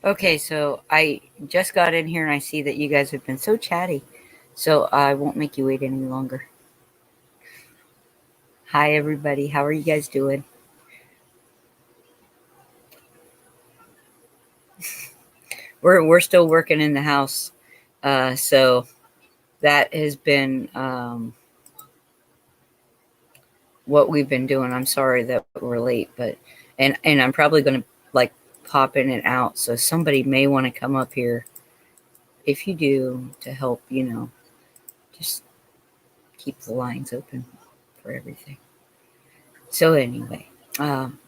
Okay, so I just got in here and I see that you guys have been so chatty. So I won't make you wait any longer. Hi, everybody. How are you guys doing? We're still working in the house. So that has been what we've been doing. I'm sorry that we're late, but and I'm probably going to like pop in and out. So somebody may want to come up here. If you do, to help, just keep the lines open for everything. So anyway,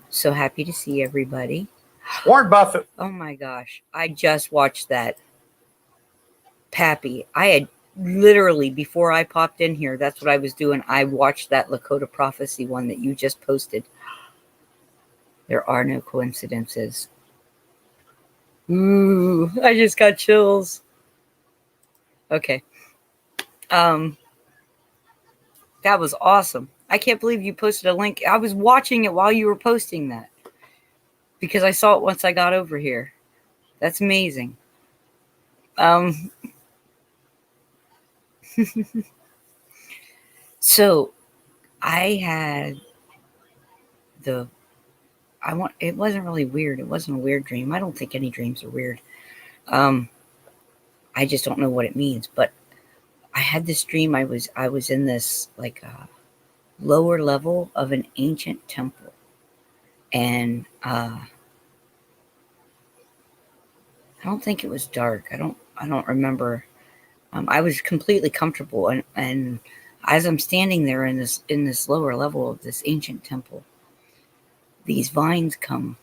so happy to see everybody. Warren Buffett. Oh my gosh, I just watched that Pappy. I had literally, before I popped in here, that's what I was doing. I watched that Lakota Prophecy one that you just posted. There are no coincidences. Ooh, I just got chills. Okay. Um, that was awesome. I can't believe you posted a link. I was watching it while you were posting that because I saw it once I got over here. That's amazing. Um, so I had the it wasn't really weird. It wasn't a weird dream. I don't think any dreams are weird. Um, I just don't know what it means. But I had this dream. I was in this like lower level of an ancient temple, and I don't think it was dark. I don't remember. I was completely comfortable, and as I'm standing there in this lower level of this ancient temple, these vines come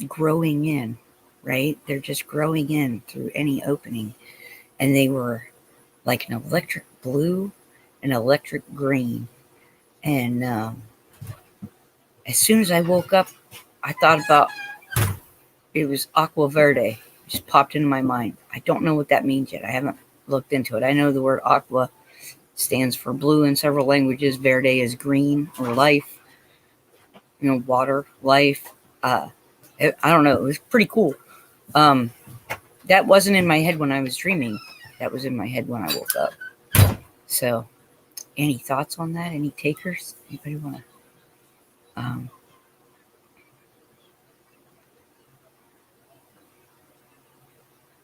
growing in, right? They're just growing in through any opening, and they were like an electric blue, an electric green, and as soon as I woke up, I thought about it was aqua verde. It just popped into my mind. I don't know what that means yet. I haven't looked into it. I know the word aqua stands for blue in several languages. Verde is green or life. Water, life. Uh, I don't know. It was pretty cool. Um, that wasn't in my head when I was dreaming. That was in my head when I woke up. So, any thoughts on that? Any takers? Anybody want to? Um,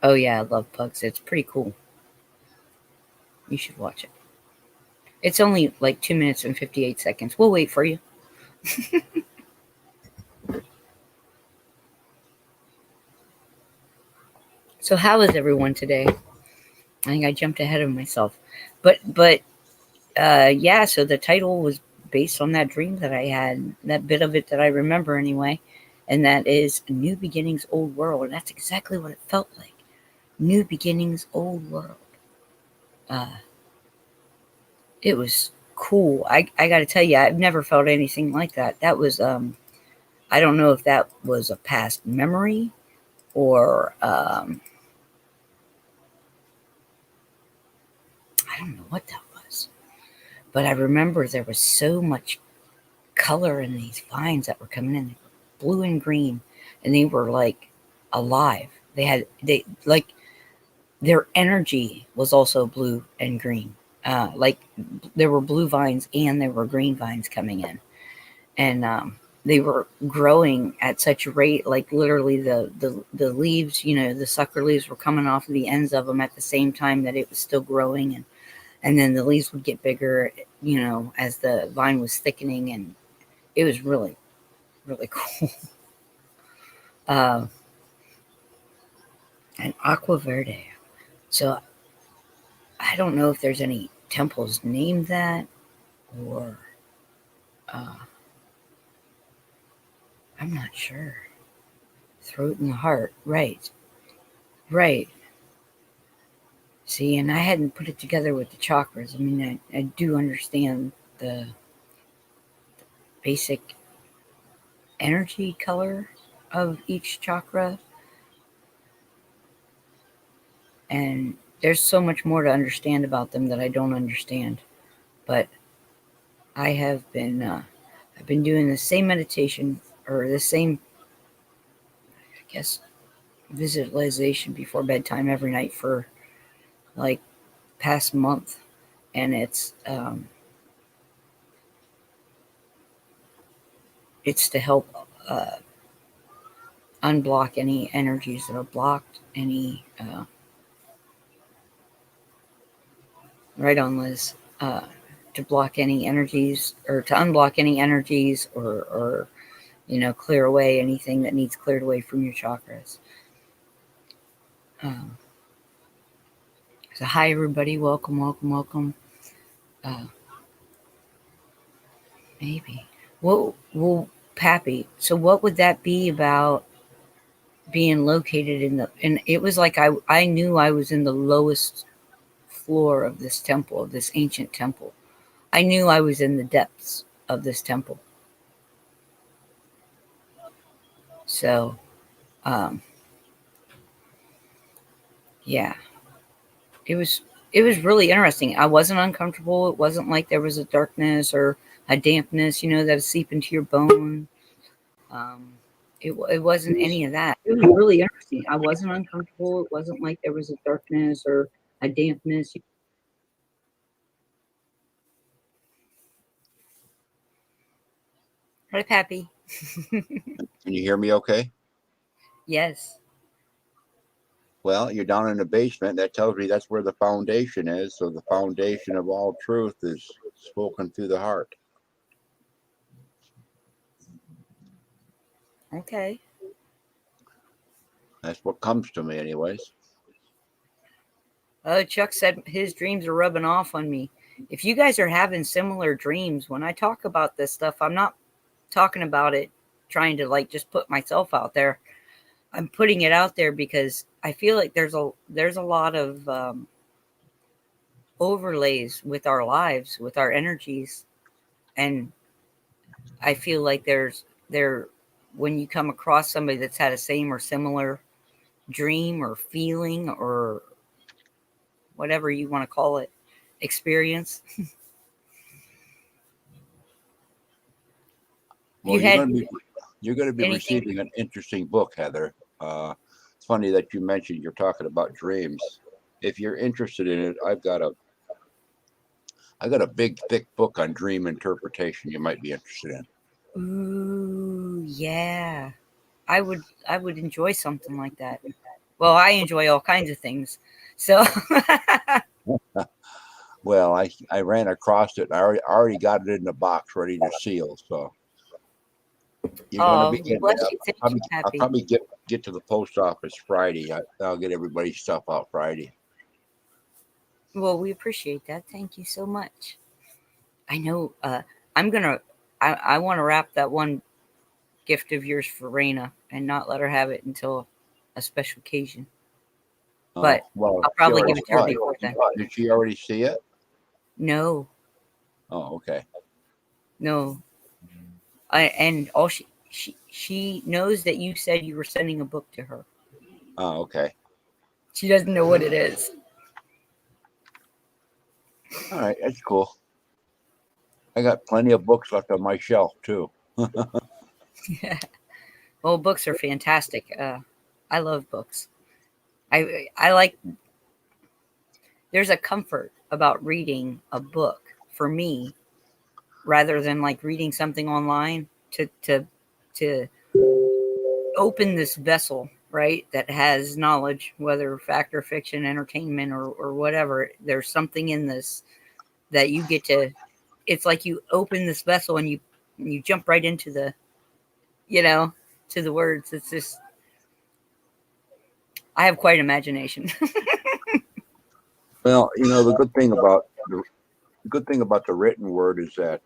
oh yeah, I love Pugs. It's pretty cool. You should watch it. It's only like 2 minutes and 58 seconds. We'll wait for you. So, how is everyone today? I think I jumped ahead of myself, but yeah. So the title was based on that dream that I had, that bit of it that I remember anyway, and that is New Beginnings, Old World. And that's exactly what it felt like. New Beginnings, Old World. Uh, it was cool. I got to tell you, I've never felt anything like that. That was I don't know if that was a past memory or I don't know what that was. But I remember there was so much color in these vines that were coming in, blue and green, and they were like alive. They like their energy was also blue and green. Like there were blue vines and there were green vines coming in, and they were growing at such a rate, like literally the leaves, the sucker leaves were coming off of the ends of them at the same time that it was still growing, and then the leaves would get bigger, as the vine was thickening, and it was really really cool. Uh, and Aqua Verde. So I don't know if there's any temples named that, or I'm not sure. Throat and the heart, right, right. See, and I hadn't put it together with the chakras. I mean, I do understand the basic energy color of each chakra, and there's so much more to understand about them that I don't understand. But I have been, I've been doing the same meditation or the same, I guess, visualization before bedtime every night for like past month, and it's to help unblock any energies that are blocked, any right on, Liz, to block any energies, or to unblock any energies, or clear away anything that needs cleared away from your chakras. So hi everybody, welcome. Maybe. Well, Pappy. So what would that be about being located in the? And it was like I knew I was in the lowest floor of this temple, of this ancient temple. I knew I was in the depths of this temple. So, yeah, it was really interesting. I wasn't uncomfortable. It wasn't like there was a darkness or a dampness, that would seep into your bone. It wasn't any of that. It was really interesting. I wasn't uncomfortable. It wasn't like there was a darkness or a dampness. Hi, Pappy. Can you hear me okay? Yes. Well, you're down in the basement. That tells me that's where the foundation is. So the foundation of all truth is spoken through the heart. Okay. That's what comes to me, anyways. Chuck said his dreams are rubbing off on me. If you guys are having similar dreams, when I talk about this stuff, I'm not talking about it trying to like just put myself out there. I'm putting it out there because I feel like there's a lot of overlays with our lives, with our energies, and I feel like there when you come across somebody that's had a same or similar dream or feeling or whatever you want to call it, experience. Well, you're going to be anything? receiving an interesting book, Heather. It's funny that you mentioned you're talking about dreams. If you're interested in it, I've got a big, thick book on dream interpretation you might be interested in. Ooh, yeah. I would enjoy something like that. Well, I enjoy all kinds of things. So Well, I ran across it. I already got it in the box ready to seal. So you're going to be getting bless it. you. Thank you, I'll Pappy. probably get to the post office Friday. I'll get everybody's stuff out Friday. Well, we appreciate that. Thank you so much. I know I'm gonna I want to wrap that one gift of yours for Raina and not let her have it until a special occasion. Oh, But well, I'll she probably already give it to her saw it. before then. Did she already see it? No, Oh, okay. no. And all she knows that you said you were sending a book to her. Oh, okay. She doesn't know what it is. All right, that's cool. I got plenty of books left on my shelf too. Well, books are fantastic. I love books. I like. There's a comfort about reading a book for me, rather than like reading something online to open this vessel, right, that has knowledge, whether fact or fiction, entertainment or whatever. There's something in this that you get to. It's like you open this vessel and you jump right into the you know to the words. It's just I have quite an imagination. Well, the good thing about the written word is that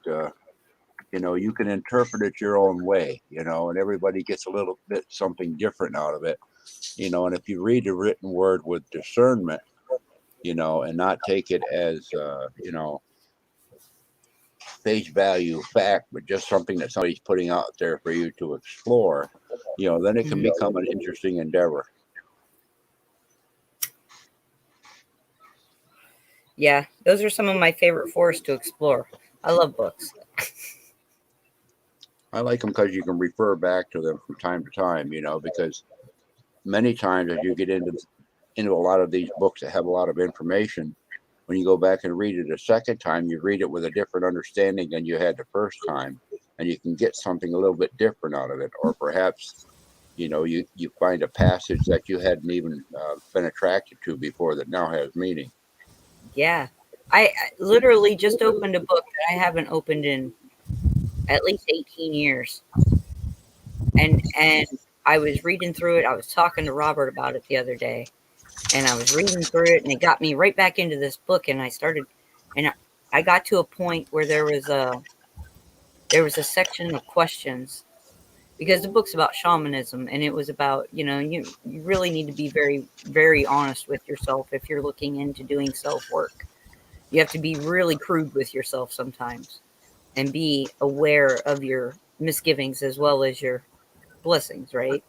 you can interpret it your own way, and everybody gets a little bit something different out of it, and if you read the written word with discernment, and not take it as face value fact, but just something that somebody's putting out there for you to explore, then it can Mhm. become an interesting endeavor. Yeah, those are some of my favorite forests to explore. I love books. I like them because you can refer back to them from time to time, because many times as you get into a lot of these books that have a lot of information, when you go back and read it a second time, you read it with a different understanding than you had the first time, and you can get something a little bit different out of it, or perhaps you find a passage that you hadn't even been attracted to before that now has meaning. Yeah. I literally just opened a book that I haven't opened in at least 18 years. And I was reading through it. I was talking to Robert about it the other day, and I was reading through it, and it got me right back into this book. And I got to a point where there was a section of questions, because the book's about shamanism, and it was about, you really need to be very, very honest with yourself if you're looking into doing self work. You have to be really crude with yourself sometimes and be aware of your misgivings as well as your blessings, right?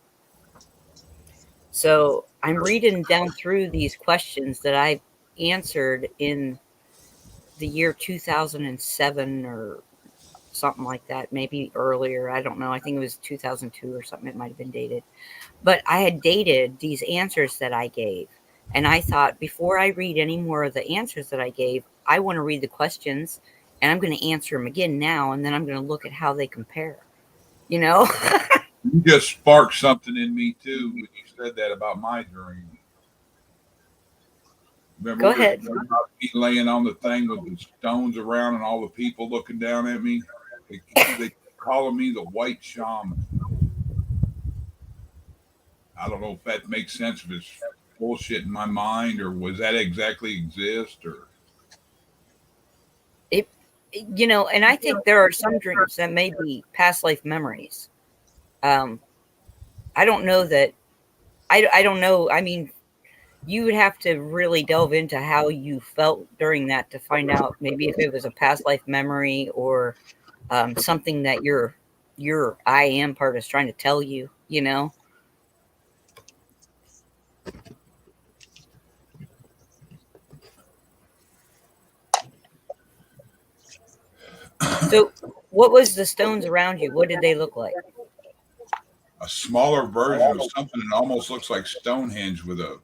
So I'm reading down through these questions that I answered in the year 2007 or something like that, maybe earlier. I don't know. I think it was 2002 or something. It might have been dated. But I had dated these answers that I gave. And I thought, before I read any more of the answers that I gave, I want to read the questions, and I'm going to answer them again now. And then I'm going to look at how they compare, you know? You just sparked something in me too when you said that about my dream. Remember, Go ahead. about me laying on the thing with the stones around and all the people looking down at me. They calling me the white shaman. I don't know if that makes sense, if it's bullshit in my mind, or was that exactly exist, or And I think there are some dreams that may be past life memories. I don't know that. I don't know. I mean, you would have to really delve into how you felt during that to find out maybe if it was a past life memory, or something that your I am part is trying to tell you, you know? So what was the stones around you? What did they look like? a smaller version of something that almost looks like Stonehenge with a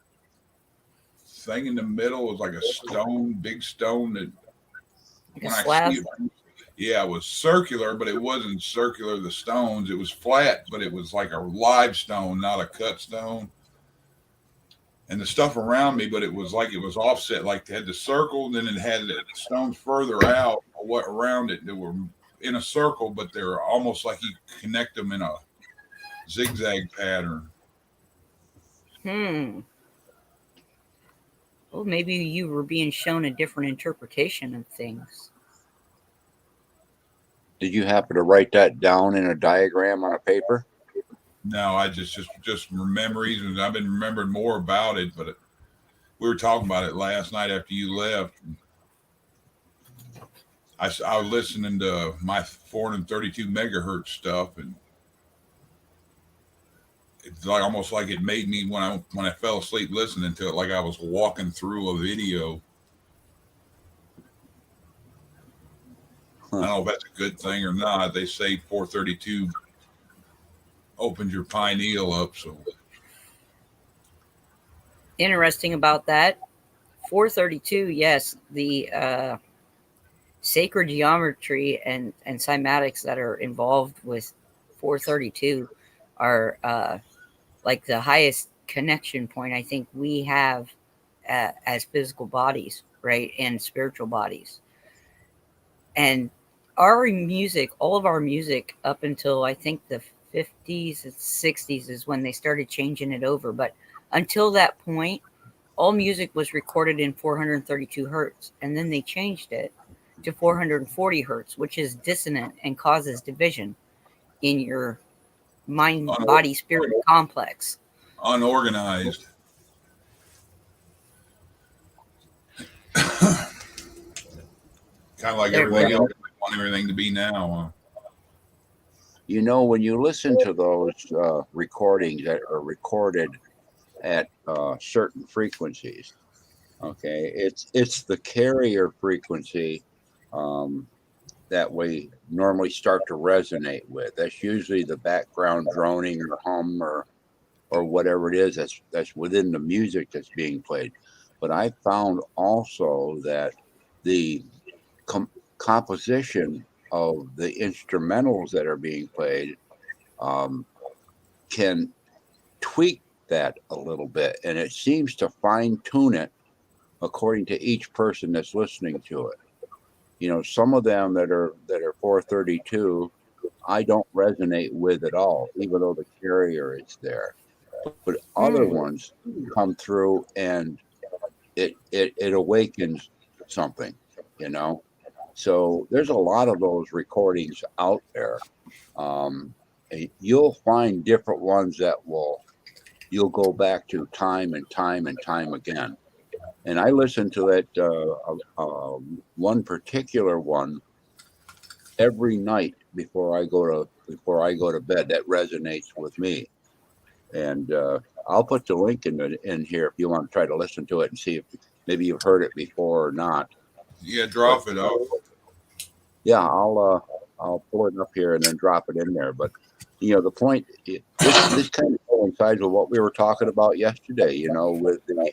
thing in the middle? It was like a stone, big stone that Like a when I slab? see it, yeah, it was circular, but it wasn't circular. The stones, it was flat, but it was like a live stone, not a cut stone. And the stuff around me, but it was like it was offset, like it had the circle, then it had the stones further out, what around it that were in a circle, but they're almost like you connect them in a zigzag pattern. Hmm. Well, maybe you were being shown a different interpretation of things. Did you happen to write that down in a diagram on a paper? No, I just memories, and I've been remembering more about it. But we were talking about it last night after you left. I was listening to my 432 megahertz stuff, and it's like almost like it made me when I fell asleep listening to it, like I was walking through a video. I don't know if that's a good thing or not. They say 432 opens your pineal up, so Interesting about that. 432, yes, the sacred geometry and cymatics that are involved with 432 are like the highest connection point I think we have as physical bodies, right, and spiritual bodies. And our music, all of our music up until I think the 50s and 60s is when they started changing it over. But until that point, all music was recorded in 432 hertz, and then they changed it to 440 hertz, which is dissonant and causes division in your mind, body, spirit complex. unorganized. Kind of like everything else. We want everything to be now. When you listen to those recordings that are recorded at certain frequencies, okay, it's the carrier frequency that we normally start to resonate with. That's usually the background droning or hum or or whatever it is that's within the music that's being played. But I found also that the composition of the instrumentals that are being played can tweak that a little bit, and it seems to fine tune it according to each person that's listening to it. You know, some of them that are 432, I don't resonate with at all, even though the carrier is there. But other ones come through and it awakens something, you know. So there's a lot of those recordings out there. You'll find different ones that you'll go back to time and time and time again. And I listen to it one particular one every night before I go to bed. That resonates with me. And I'll put the link in here if you want to try to listen to it and see if maybe you've heard it before or not. Yeah, drop it off. Yeah, I'll pull it up here and then drop it in there. But you know, the point, this kind of coincides with what we were talking about yesterday. You know, with the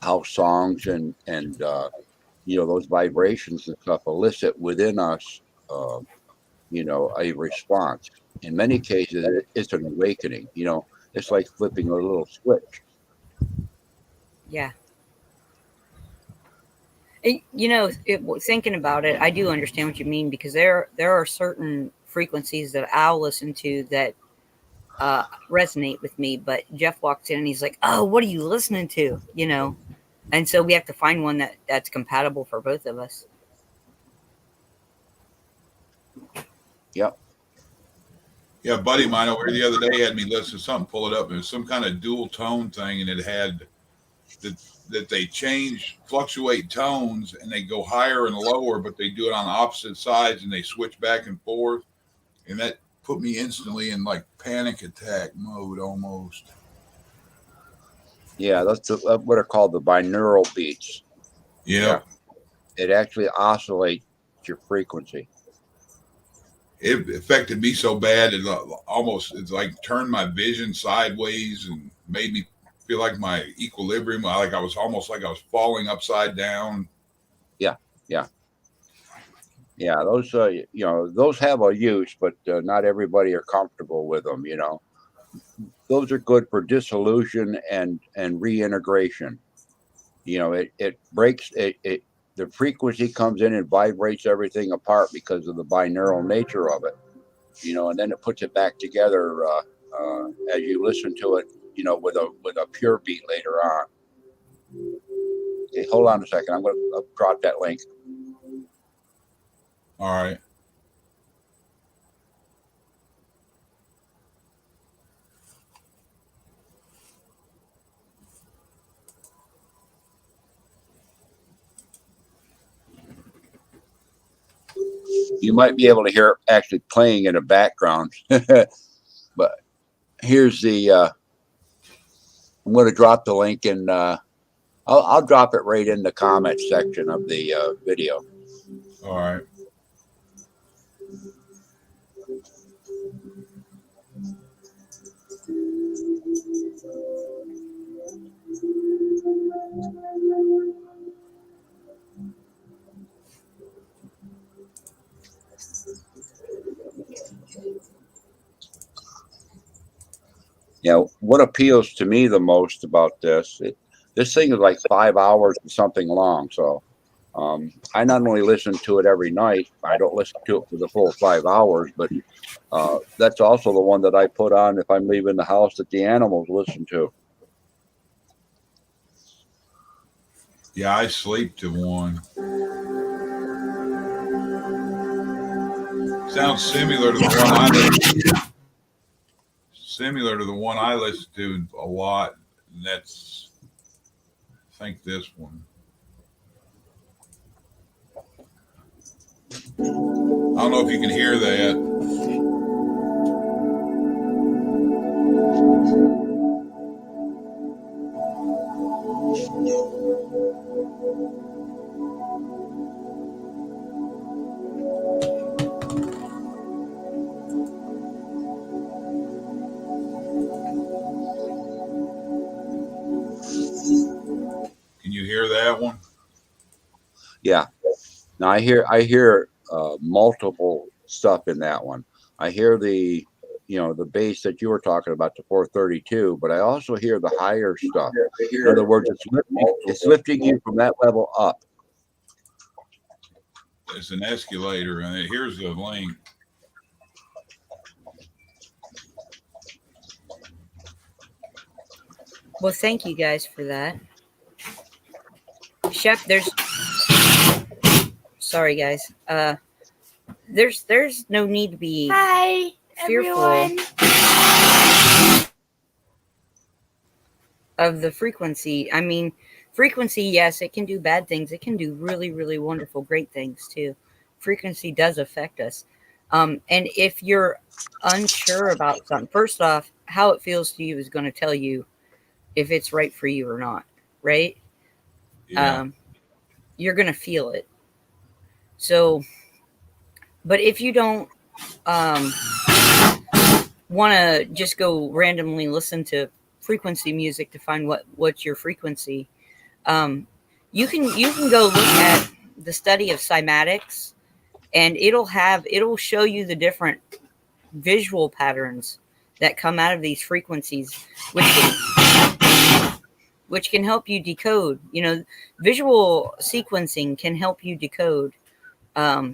how songs and you know, those vibrations and stuff elicit within us, you know, a response. In many cases, it's an awakening. You know, it's like flipping a little switch. Yeah. You know, thinking about it, I do understand what you mean, because there are certain frequencies that I'll listen to that resonate with me. But Jeff walks in and he's like, "Oh, what are you listening to?" You know, and so we have to find one that's compatible for both of us. Yep. Yeah, a buddy of mine over here the other day had me listen to something, pull it up, and it was some kind of dual tone thing, and it had that they fluctuate tones, and they go higher and lower, but they do it on opposite sides, and they switch back and forth, and that put me instantly in like panic attack mode almost. Yeah, that's what are called the binaural beats. Yeah. It actually oscillates your frequency. It affected me so bad, it's like turned my vision sideways and made me feel like my equilibrium, like I was almost like I was falling upside down. Yeah, those you know, those have a use, but not everybody are comfortable with them. You know, those are good for dissolution and reintegration. You know, it breaks it. The frequency comes in and vibrates everything apart because of the binaural nature of it. You know, and then it puts it back together as you listen to it. You know, with a pure beat later on. Okay, hold on a second. I'm going to drop that link. All right. You might be able to hear it actually playing in the background. But here's the I'm going to drop the link in I'll drop it right in the comment section of the video. All right. You know, what appeals to me the most about this thing is like 5 hours and something long. So I not only listen to it every night, I don't listen to it for the full 5 hours, but that's also the one that I put on if I'm leaving the house that the animals listen to. Yeah, I sleep to one. Sounds similar to the one I listen to a lot, and that's, I think, this one. I don't know if you can hear that. Now I hear multiple stuff in that one. I hear the the bass that you were talking about, the 432, but I also hear the higher stuff. In other words, it's lifting you from that level up. It's an escalator, and here's the link. Well, thank you guys for that. Chef, sorry guys. There's no need to be fearful everyone. of the frequency. I mean, frequency, yes, it can do bad things. It can do really, really wonderful, great things too. Frequency does affect us. And if you're unsure about something, first off, how it feels to you is going to tell you if it's right for you or not, right? Yeah. You're going to feel it. So, but if you don't want to just go randomly listen to frequency music to find what's your frequency, you can go look at the study of cymatics, and it'll show you the different visual patterns that come out of these frequencies, which can help you decode. Visual sequencing can help you decode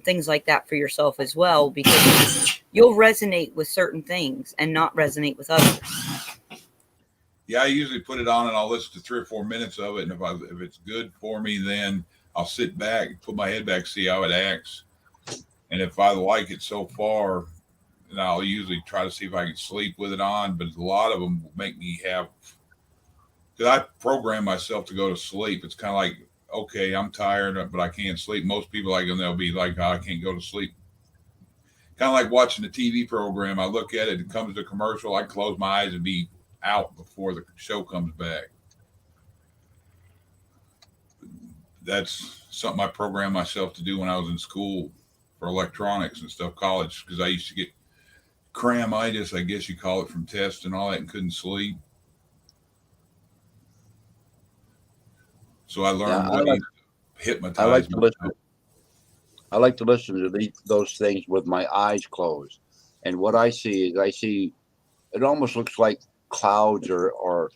things like that for yourself as well, because you'll resonate with certain things and not resonate with others. Yeah, I usually put it on and I'll listen to 3 or 4 minutes of it, and if it's good for me, then I'll sit back, put my head back, see how it acts, and if I like it so far, then I'll usually try to see if I can sleep with it on. But a lot of them make me because I program myself to go to sleep. It's kind of like, okay, I'm tired, but I can't sleep. Most people they'll be like, oh, I can't go to sleep. Kind of like watching a TV program. I look at it comes to commercial, I close my eyes and be out before the show comes back. That's something I programmed myself to do when I was in school for electronics and stuff, college, because I used to get cramitis, I guess you call it, from tests and all that, and couldn't sleep. So I learned to hypnotize myself. I like to listen to those things with my eyes closed. And what I see it almost looks like clouds or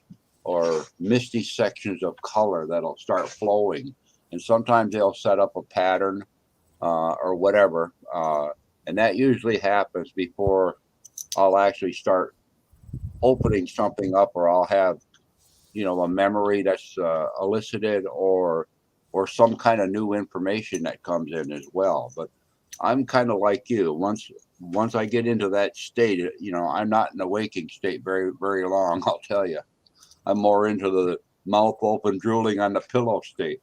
misty sections of color that'll start flowing. And sometimes they'll set up a pattern or whatever. And that usually happens before I'll actually start opening something up, or I'll have, a memory that's elicited, or some kind of new information that comes in as well. But I'm kind of like you. Once I get into that state, I'm not in a waking state very, very long, I'll tell you. I'm more into the mouth open, drooling on the pillow state.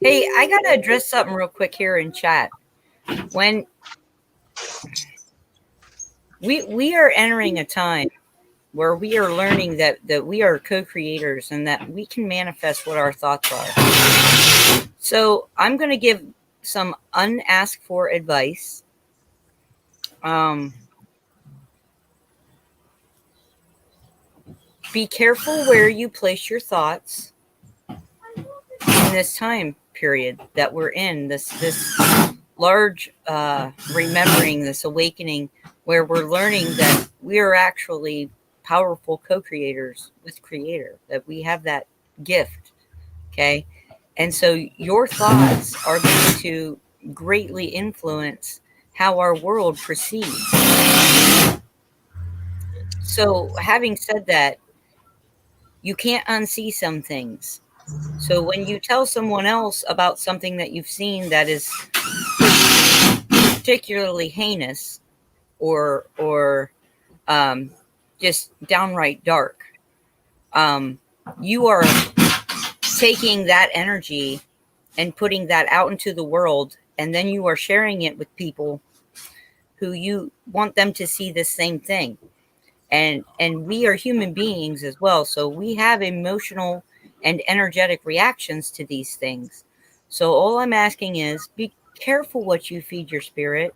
Hey, I got to address something real quick here in chat. When we are entering a time where we are learning that we are co-creators and that we can manifest what our thoughts are. So I'm going to give some unasked for advice. Be careful where you place your thoughts in this time period that we're in, this large remembering, this awakening, where we're learning that we are actually powerful co-creators with Creator, that we have that gift. Okay. And so your thoughts are going to greatly influence how our world proceeds. So having said that, you can't unsee some things. So when you tell someone else about something that you've seen that is particularly heinous or just downright dark, you are taking that energy and putting that out into the world, and then you are sharing it with people who you want them to see the same thing. And we are human beings as well, so we have emotional and energetic reactions to these things. So all I'm asking is be careful what you feed your spirit,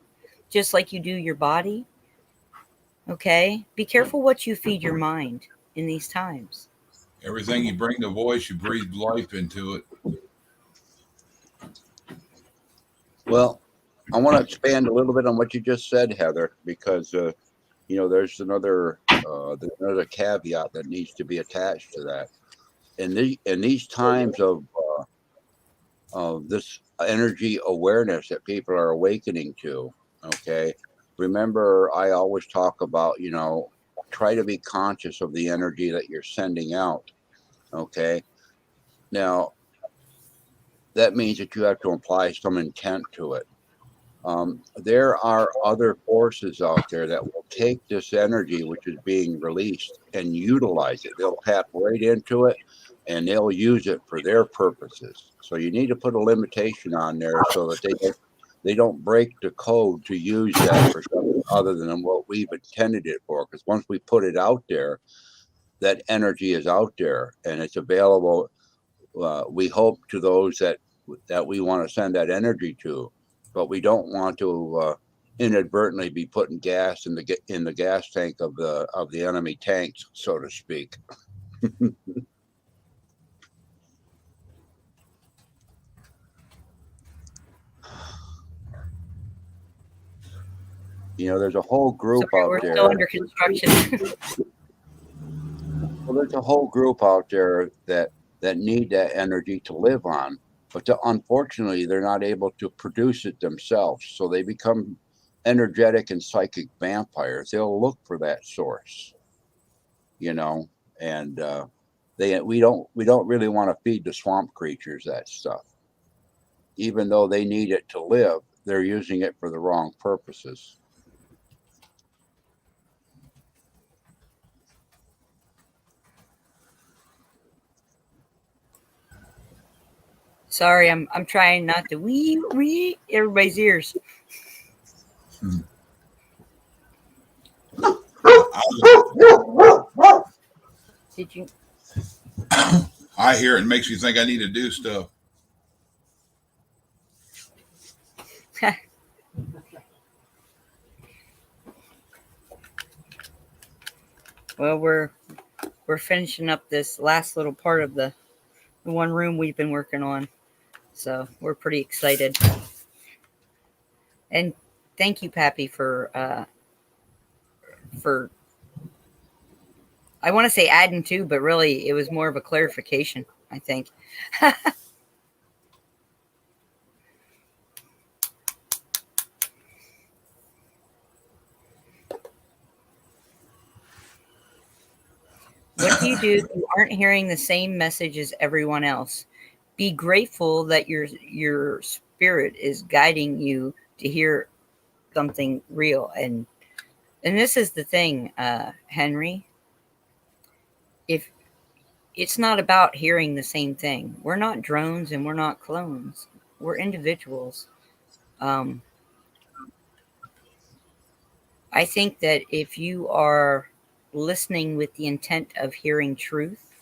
just like you do your body. Okay? Be careful what you feed your mind in these times. Everything you bring to voice, you breathe life into it. Well, I want to expand a little bit on what you just said, Heather, because there's another caveat that needs to be attached to that. In these times of this energy awareness that people are awakening to, okay, remember I always talk about, try to be conscious of the energy that you're sending out, okay. Now that means that you have to apply some intent to it. There are other forces out there that will take this energy which is being released and utilize it. They'll tap right into it and they'll use it for their purposes. So you need to put a limitation on there so that they don't break the code to use that for something other than what we've intended it for. Because once we put it out there, that energy is out there and it's available. We hope to those that we want to send that energy to, but we don't want to inadvertently be putting gas in the gas tank of the enemy tanks, so to speak. There's a whole group Sorry, out we're there. still under construction. Well, there's a whole group out there that need that energy to live on, but unfortunately, they're not able to produce it themselves. So they become energetic and psychic vampires. They'll look for that source, and we don't really want to feed the swamp creatures that stuff, even though they need it to live. They're using it for the wrong purposes. Sorry, I'm trying not to wee everybody's ears. Did you? I hear it and makes me think I need to do stuff. Well, we're finishing up this last little part of the one room we've been working on, so we're pretty excited. And thank you, Pappy, for I want to say adding to, but really it was more of a clarification, I think. What do you do if you aren't hearing the same message as everyone else? Be grateful that your spirit is guiding you to hear something real. And this is the thing, Henry. If it's not about hearing the same thing, we're not drones and we're not clones. We're individuals. I think that if you are listening with the intent of hearing truth,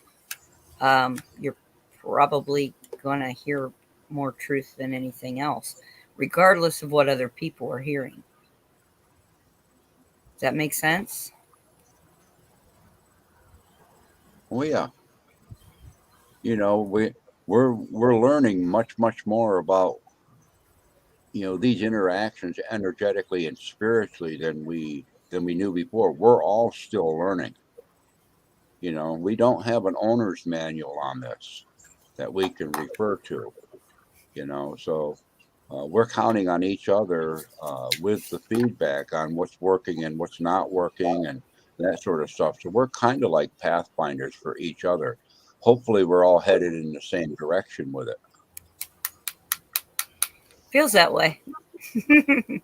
you're probably going to hear more truth than anything else, regardless of what other people are hearing. Does that make sense? Oh yeah. We're learning much more about these interactions energetically and spiritually than we knew before. We're all still learning. We don't have an owner's manual on this that we can refer to. So we're counting on each other with the feedback on what's working and what's not working and that sort of stuff. So we're kind of like pathfinders for each other. Hopefully we're all headed in the same direction with it. Feels that way. It's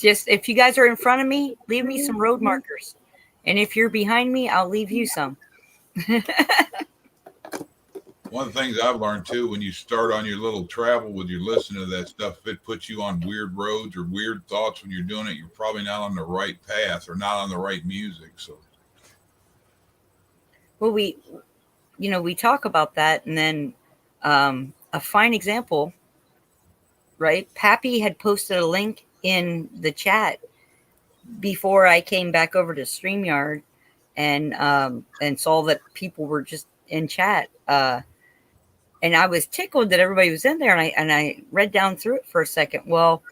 just, if you guys are in front of me, leave me some road markers. And if you're behind me, I'll leave you some. One of the things I've learned too, when you start on your little travel with your listening to that stuff, if it puts you on weird roads or weird thoughts when you're doing it, you're probably not on the right path or not on the right music. So, well, we talk about that, and then a fine example, right? Pappy had posted a link in the chat before I came back over to StreamYard and saw that people were just in chat. And I was tickled that everybody was in there, and I read down through it for a second. Well,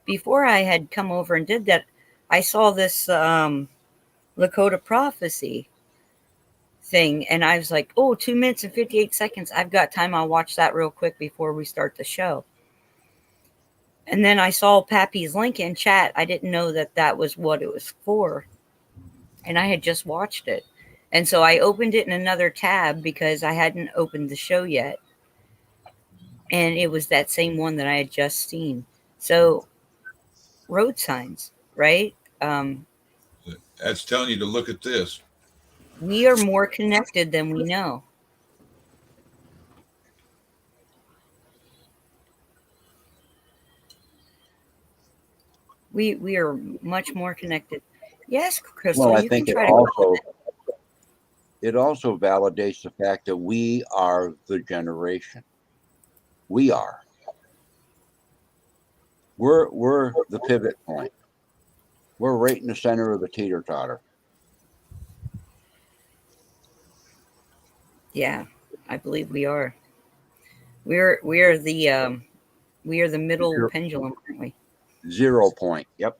before I had come over and did that, I saw this Lakota prophecy thing, and I was like, oh, 2 minutes and 58 seconds. I've got time. I'll watch that real quick before we start the show. And then I saw Pappy's link in chat. I didn't know that that was what it was for. And I had just watched it. And so I opened it in another tab because I hadn't opened the show yet. And it was that same one that I had just seen. So, road signs, right? That's telling you to look at this. We are more connected than we know. We are much more connected. Yes, Crystal. Well, I you think can it try to. also validates the fact that we are the generation. We are. We're the pivot point. We're right in the center of the teeter-totter. Yeah, I believe we are. We are the middle Sure. pendulum, aren't we? 0 point. Yep.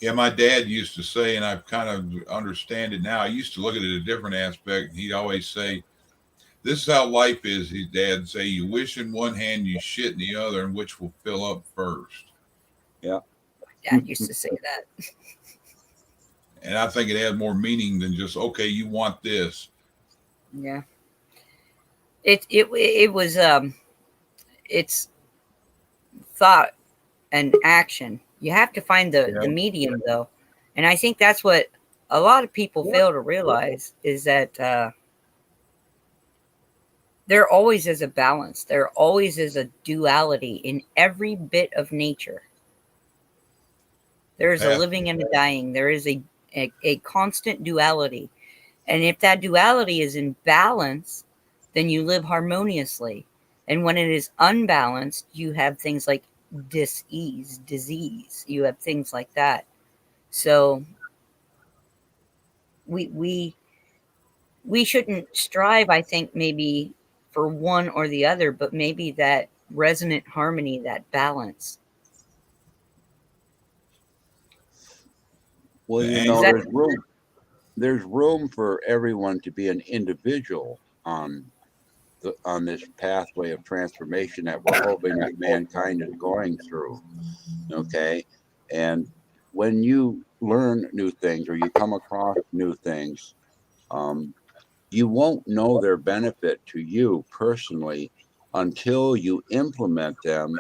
Yeah, my dad used to say, and I kind of understand it now. I used to look at it a different aspect. He'd always say, "This is how life is." His dad say, "You wish in one hand, you shit in the other, and which will fill up first." Yeah. Dad used to say that. And I think it had more meaning than just, okay, you want this. Yeah. It was it's thought and action. You have to find the medium though. And I think that's what a lot of people fail to realize is that there always is a balance. There always is a duality in every bit of nature. There is a living and a dying. There is a constant duality. And if that duality is in balance, then you live harmoniously. And when it is unbalanced, you have things like dis-ease, disease. You have things like that. So we shouldn't strive, I think, maybe for one or the other, but maybe that resonant harmony, that balance. Well, you know, there's room for everyone to be an individual on this pathway of transformation that we're hoping that mankind is going through. Okay. And when you learn new things or you come across new things, you won't know their benefit to you personally until you implement them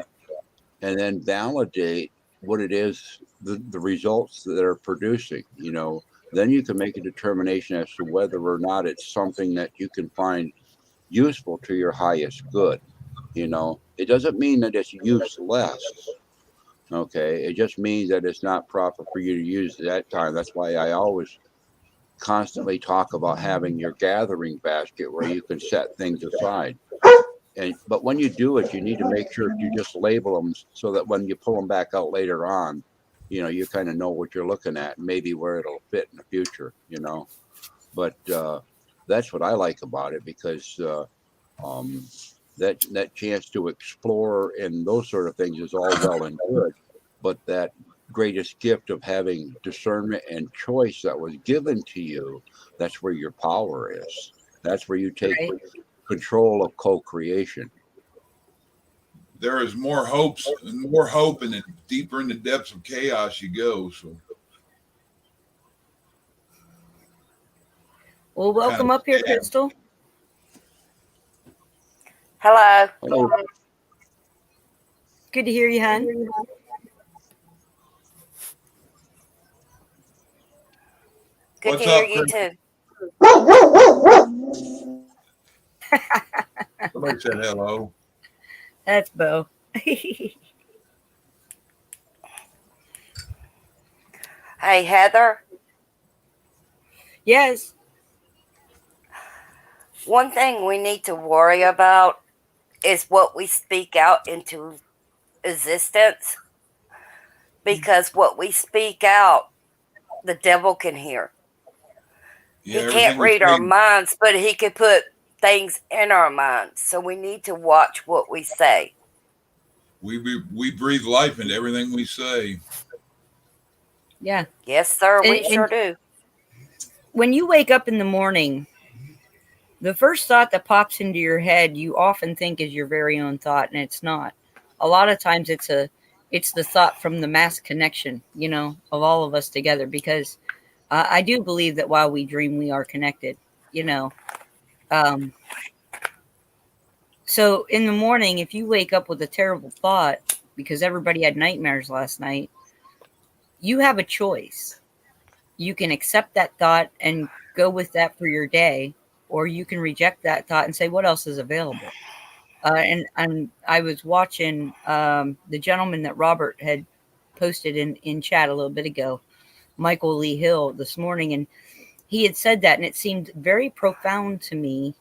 and then validate what it is, the results that they're producing. You know, then you can make a determination as to whether or not it's something that you can find useful to your highest good. You know, it doesn't mean that it's useless. Okay, it just means that it's not proper for you to use at that time. That's why I always constantly talk about having your gathering basket where you can set things aside. But when you do it, you need to make sure you just label them so that when you pull them back out later on, you know, you kind of know what you're looking at and maybe where it'll fit in the future, you know. But that's what I like about it, because that chance to explore and those sort of things is all well and good, but that greatest gift of having discernment and choice that was given to you, that's where your power is. That's where you take control of co-creation. There is more hope, and the deeper in the depths of chaos you go. So, well, welcome up here, Crystal. Hello. Hello. Good to hear you, hon. Good to hear you too. Somebody said hello. That's Bo. Hey, Heather. Yes. One thing we need to worry about is what we speak out into existence. Because what we speak out, the devil can hear. Yeah, he can't read our minds, but he could put things in our minds. So we need to watch what we say. We breathe life into everything we say. Yeah. Yes, sir, we And sure do. when you wake up in the morning, the first thought that pops into your head, you often think is your very own thought, and it's not. A lot of times it's the thought from the mass connection, of all of us together, because I do believe that while we dream, we are connected, you know. Um, so in the morning, if you wake up with a terrible thought because everybody had nightmares last night, you have a choice. You can accept that thought and go with that for your day, or you can reject that thought and say, what else is available? And I was watching the gentleman that Robert had posted in chat a little bit ago, Michael Lee Hill, this morning, and he had said that, and it seemed very profound to me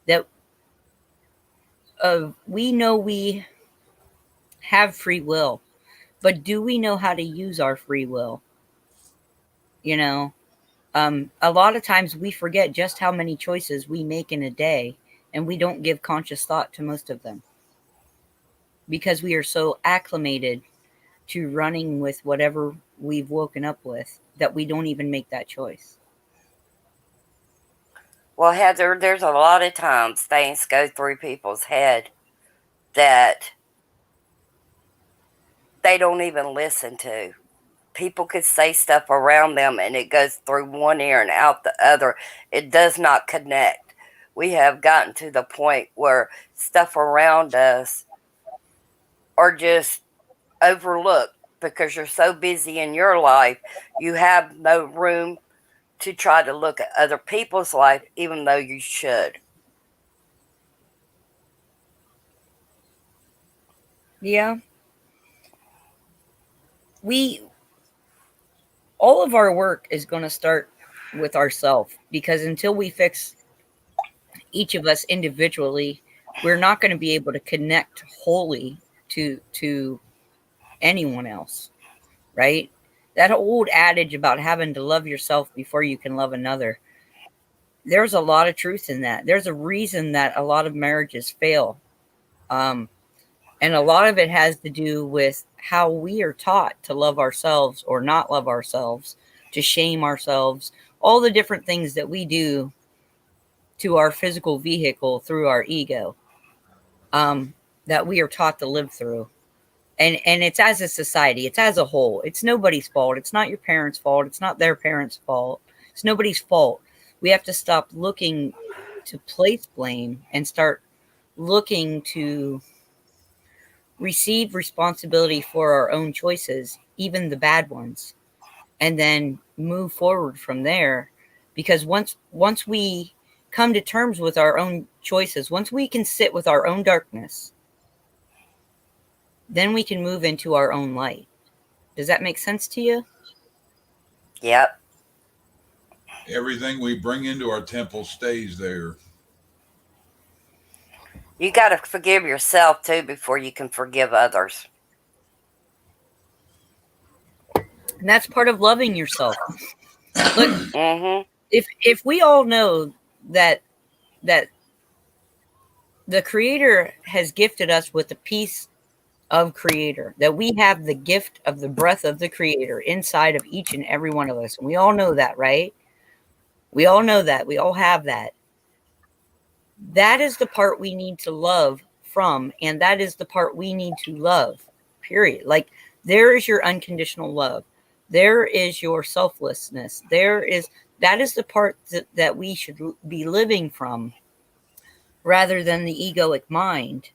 that we know we have free will, but do we know how to use our free will? A lot of times we forget just how many choices we make in a day, and we don't give conscious thought to most of them because we are so acclimated to running with whatever we've woken up with that we don't even make that choice. Well, Heather, there's a lot of times things go through people's head that they don't even listen to. People could say stuff around them and it goes through one ear and out the other. It does not connect. We have gotten to the point where stuff around us are just overlooked because you're so busy in your life. You have no room to try to look at other people's life, even though you should. Yeah. All of our work is going to start with ourselves, because until we fix each of us individually, we're not going to be able to connect wholly to anyone else, right? That old adage about having to love yourself before you can love another, there's a lot of truth in that. There's a reason that a lot of marriages fail. And a lot of it has to do with how we are taught to love ourselves or not love ourselves, to shame ourselves, all the different things that we do to our physical vehicle through our ego, that we are taught to live through. And it's as a society, it's as a whole. It's nobody's fault. It's not your parents' fault. It's not their parents' fault. It's nobody's fault. We have to stop looking to place blame and start looking to receive responsibility for our own choices, even the bad ones, and then move forward from there. Because once we come to terms with our own choices, once we can sit with our own darkness, then we can move into our own light. Does that make sense to you? Yep. Everything we bring into our temple stays there. You got to forgive yourself too before you can forgive others. And that's part of loving yourself. Look, Mm-hmm. if we all know that the Creator has gifted us with a piece of Creator, that we have the gift of the breath of the Creator inside of each and every one of us, and we all know that, right? We all know that. We all have that. That is the part we need to love from, and that is the part we need to love, period. Like, there is your unconditional love. There is your selflessness. That is the part that we should be living from, rather than the egoic mind,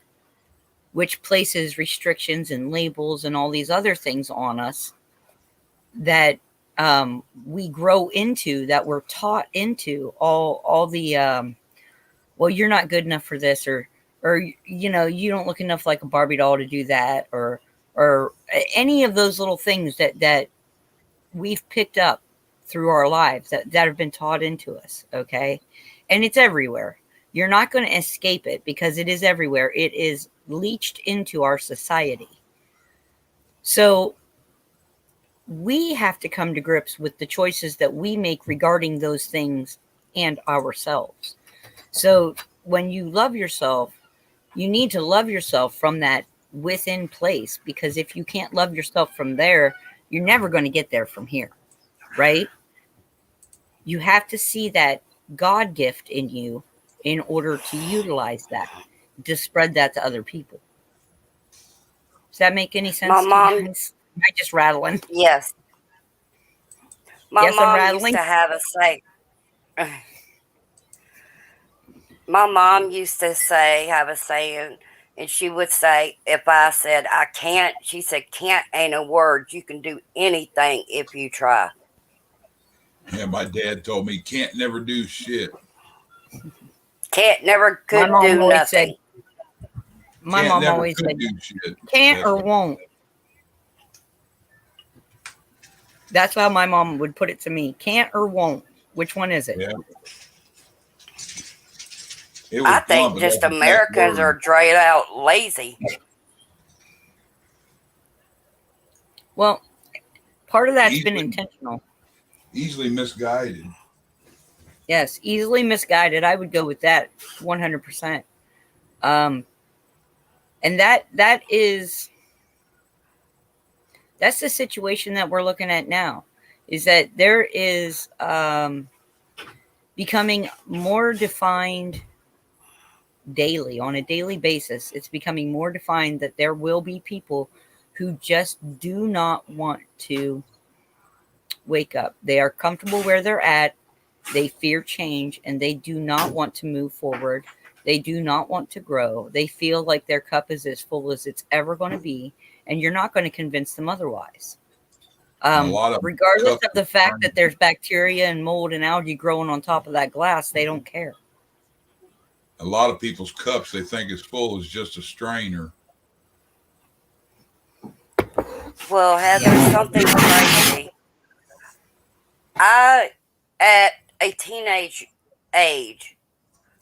which places restrictions and labels and all these other things on us that we grow into, that we're taught into, all the well, you're not good enough for this, or you don't look enough like a Barbie doll to do that, or any of those little things that we've picked up through our lives that have been taught into us. Okay. And it's everywhere. You're not going to escape it because it is everywhere. It is leached into our society. So we have to come to grips with the choices that we make regarding those things and ourselves. So when you love yourself, you need to love yourself from that within place, because if you can't love yourself from there, you're never going to get there from here, right? You have to see that God gift in you in order to utilize that, to spread that to other people. Does that make any My sense to you mom, guys? Am I just rattling? yes, my Yes, I'm mom used rattling. to have a say. My mom used to have a saying, and she would say, if I said I can't, she said, can't ain't a word. You can do anything if you try. Yeah, my dad told me can't never do shit. Can't never My could mom do always said, nothing. my Can't mom never always could said, do shit. can't That's or what, won't. That's how my mom would put it to me. Can't or won't. Which one is it? yeah. It was I blunt, think but just that's the exact Americans are word. straight out lazy. Well, part of that's been Easily, intentional. easily misguided. Yes, easily misguided. I would go with that 100%. And that's the situation that we're looking at now, is that there is becoming more defined daily, on a daily basis. It's becoming more defined that there will be people who just do not want to wake up. They are comfortable where they're at. They fear change and they do not want to move forward. They do not want to grow. They feel like their cup is as full as it's ever going to be, and you're not going to convince them otherwise. And a lot of Regardless cups of the fact that there's bacteria and mold and algae growing on top of that glass, they don't care. a lot of people's cups they think is full is just a strainer. Well, Heather, Yeah. something crazy. I, at a teenage age,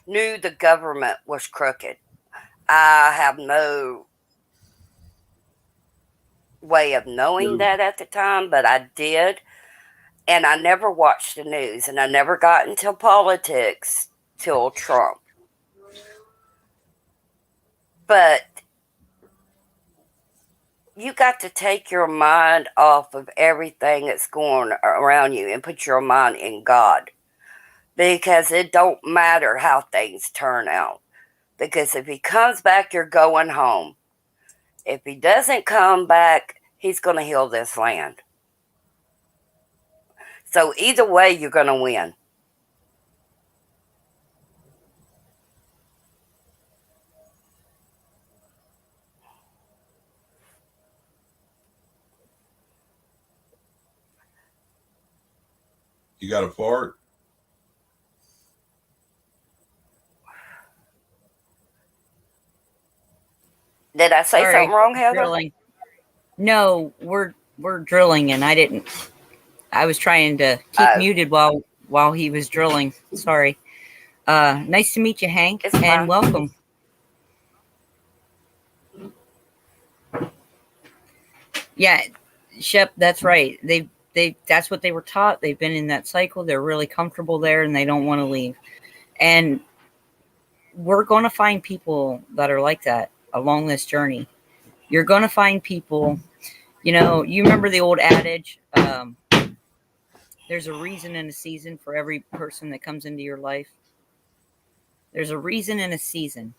knew the government was crooked. I have no way of knowing that at the time, but I did. And I never watched the news, and I never got into politics till Trump. But you got to take your mind off of everything that's going around you and put your mind in God, because it don't matter how things turn out, because if he comes back, you're going home. If he doesn't come back, he's going to heal this land. So either way, you're going to win. You got a fart? Did I say Sorry, something wrong, Heather? drilling. No, we're drilling, and I didn't. I was trying to keep Oh, muted while he was drilling. Sorry. Nice to meet you, Hank, it's and fine. welcome. Yeah, Shep, that's right. That's what they were taught. They've been in that cycle. They're really comfortable there, and they don't want to leave. And we're going to find people that are like that along this journey. You're going to find people. You remember the old adage, there's a reason and a season for every person that comes into your life. There's a reason and a season.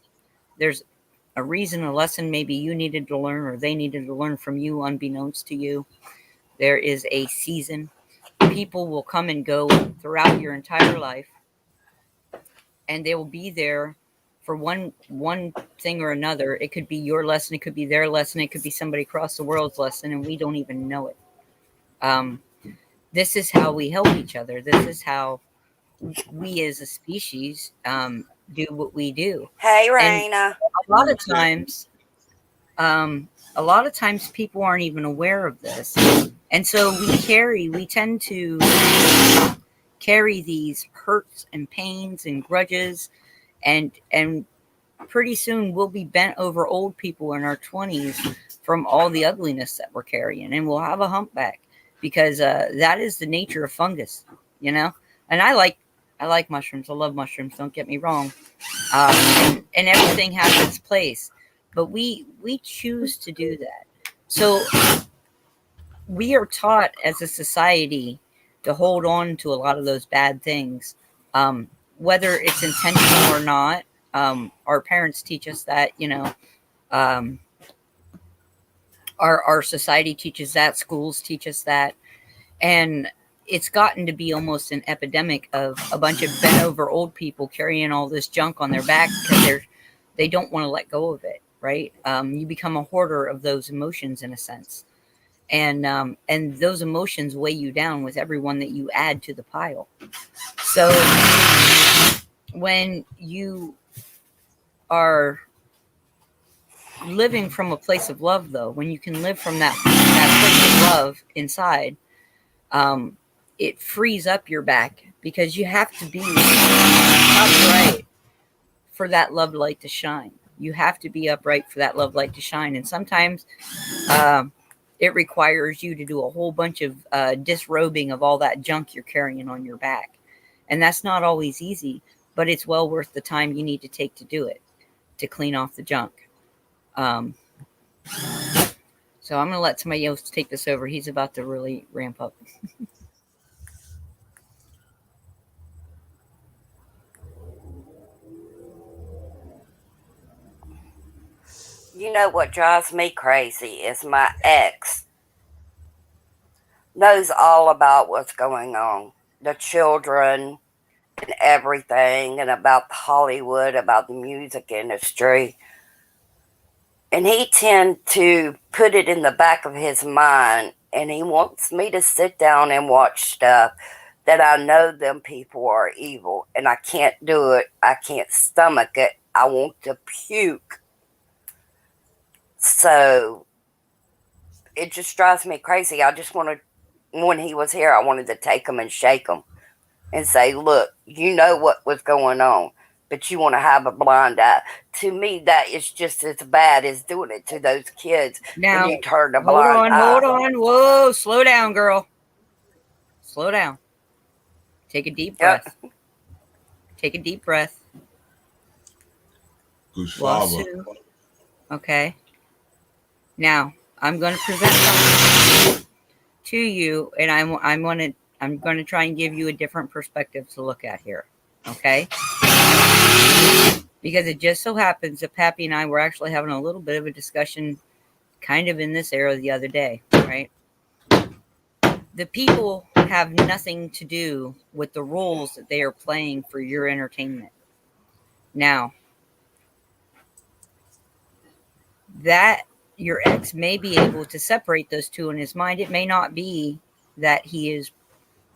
There's a reason, a lesson maybe you needed to learn or they needed to learn from you unbeknownst to you. There is a season. People will come and go throughout your entire life, and they will be there for one thing or another. It could be your lesson, it could be their lesson, it could be somebody across the world's lesson, and we don't even know it. This is how we help each other. This is how we as a species do what we do. Hey, And Raina. a lot of times people aren't even aware of this, and so we tend to carry these hurts and pains and grudges, and pretty soon we'll be bent over old people in our 20s from all the ugliness that we're carrying, and we'll have a humpback, because that is the nature of fungus. And I like I like mushrooms. I love mushrooms. Don't get me wrong. And everything has its place, but we choose to do that. So we are taught as a society to hold on to a lot of those bad things, whether it's intentional or not. Our parents teach us that, um, our society teaches that, schools teach us that, and it's gotten to be almost an epidemic of a bunch of bent over old people carrying all this junk on their back because they don't want to let go of it, right? You become a hoarder of those emotions in a sense, and those emotions weigh you down with everyone that you add to the pile. So when you are living from a place of love, though, when you can live from that place of love inside, it frees up your back because you have to be upright for that love light to shine. You have to be upright for that love light to shine. And sometimes it requires you to do a whole bunch of disrobing of all that junk you're carrying on your back. And that's not always easy, but it's well worth the time you need to take to do it, to clean off the junk. So I'm going to let somebody else take this over. He's about to really ramp up. You know what drives me crazy is my ex knows all about what's going on, the children and everything, and about Hollywood, about the music industry. And he tend to put it in the back of his mind, and he wants me to sit down and watch stuff that I know them people are evil, and I can't do it. I can't stomach it. I want to puke. So it just drives me crazy. I just want to, when he was here, I wanted to take him and shake him and say, look, you know what was going on, but you want to have a blind eye. To me, that is just as bad as doing it to those kids Now, when you turn a hold blind eye. on. Whoa, slow down, girl. Slow down. Take a deep breath. Take a deep breath. Gustavo. Okay. Now, I'm going to present something to you, and I'm going to try and give you a different perspective to look at here. Okay? Because it just so happens that Pappy and I were actually having a little bit of a discussion kind of in this area the other day, right? The people have nothing to do with the roles that they are playing for your entertainment. Now, that your ex may be able to separate those two in his mind. It may not be that he is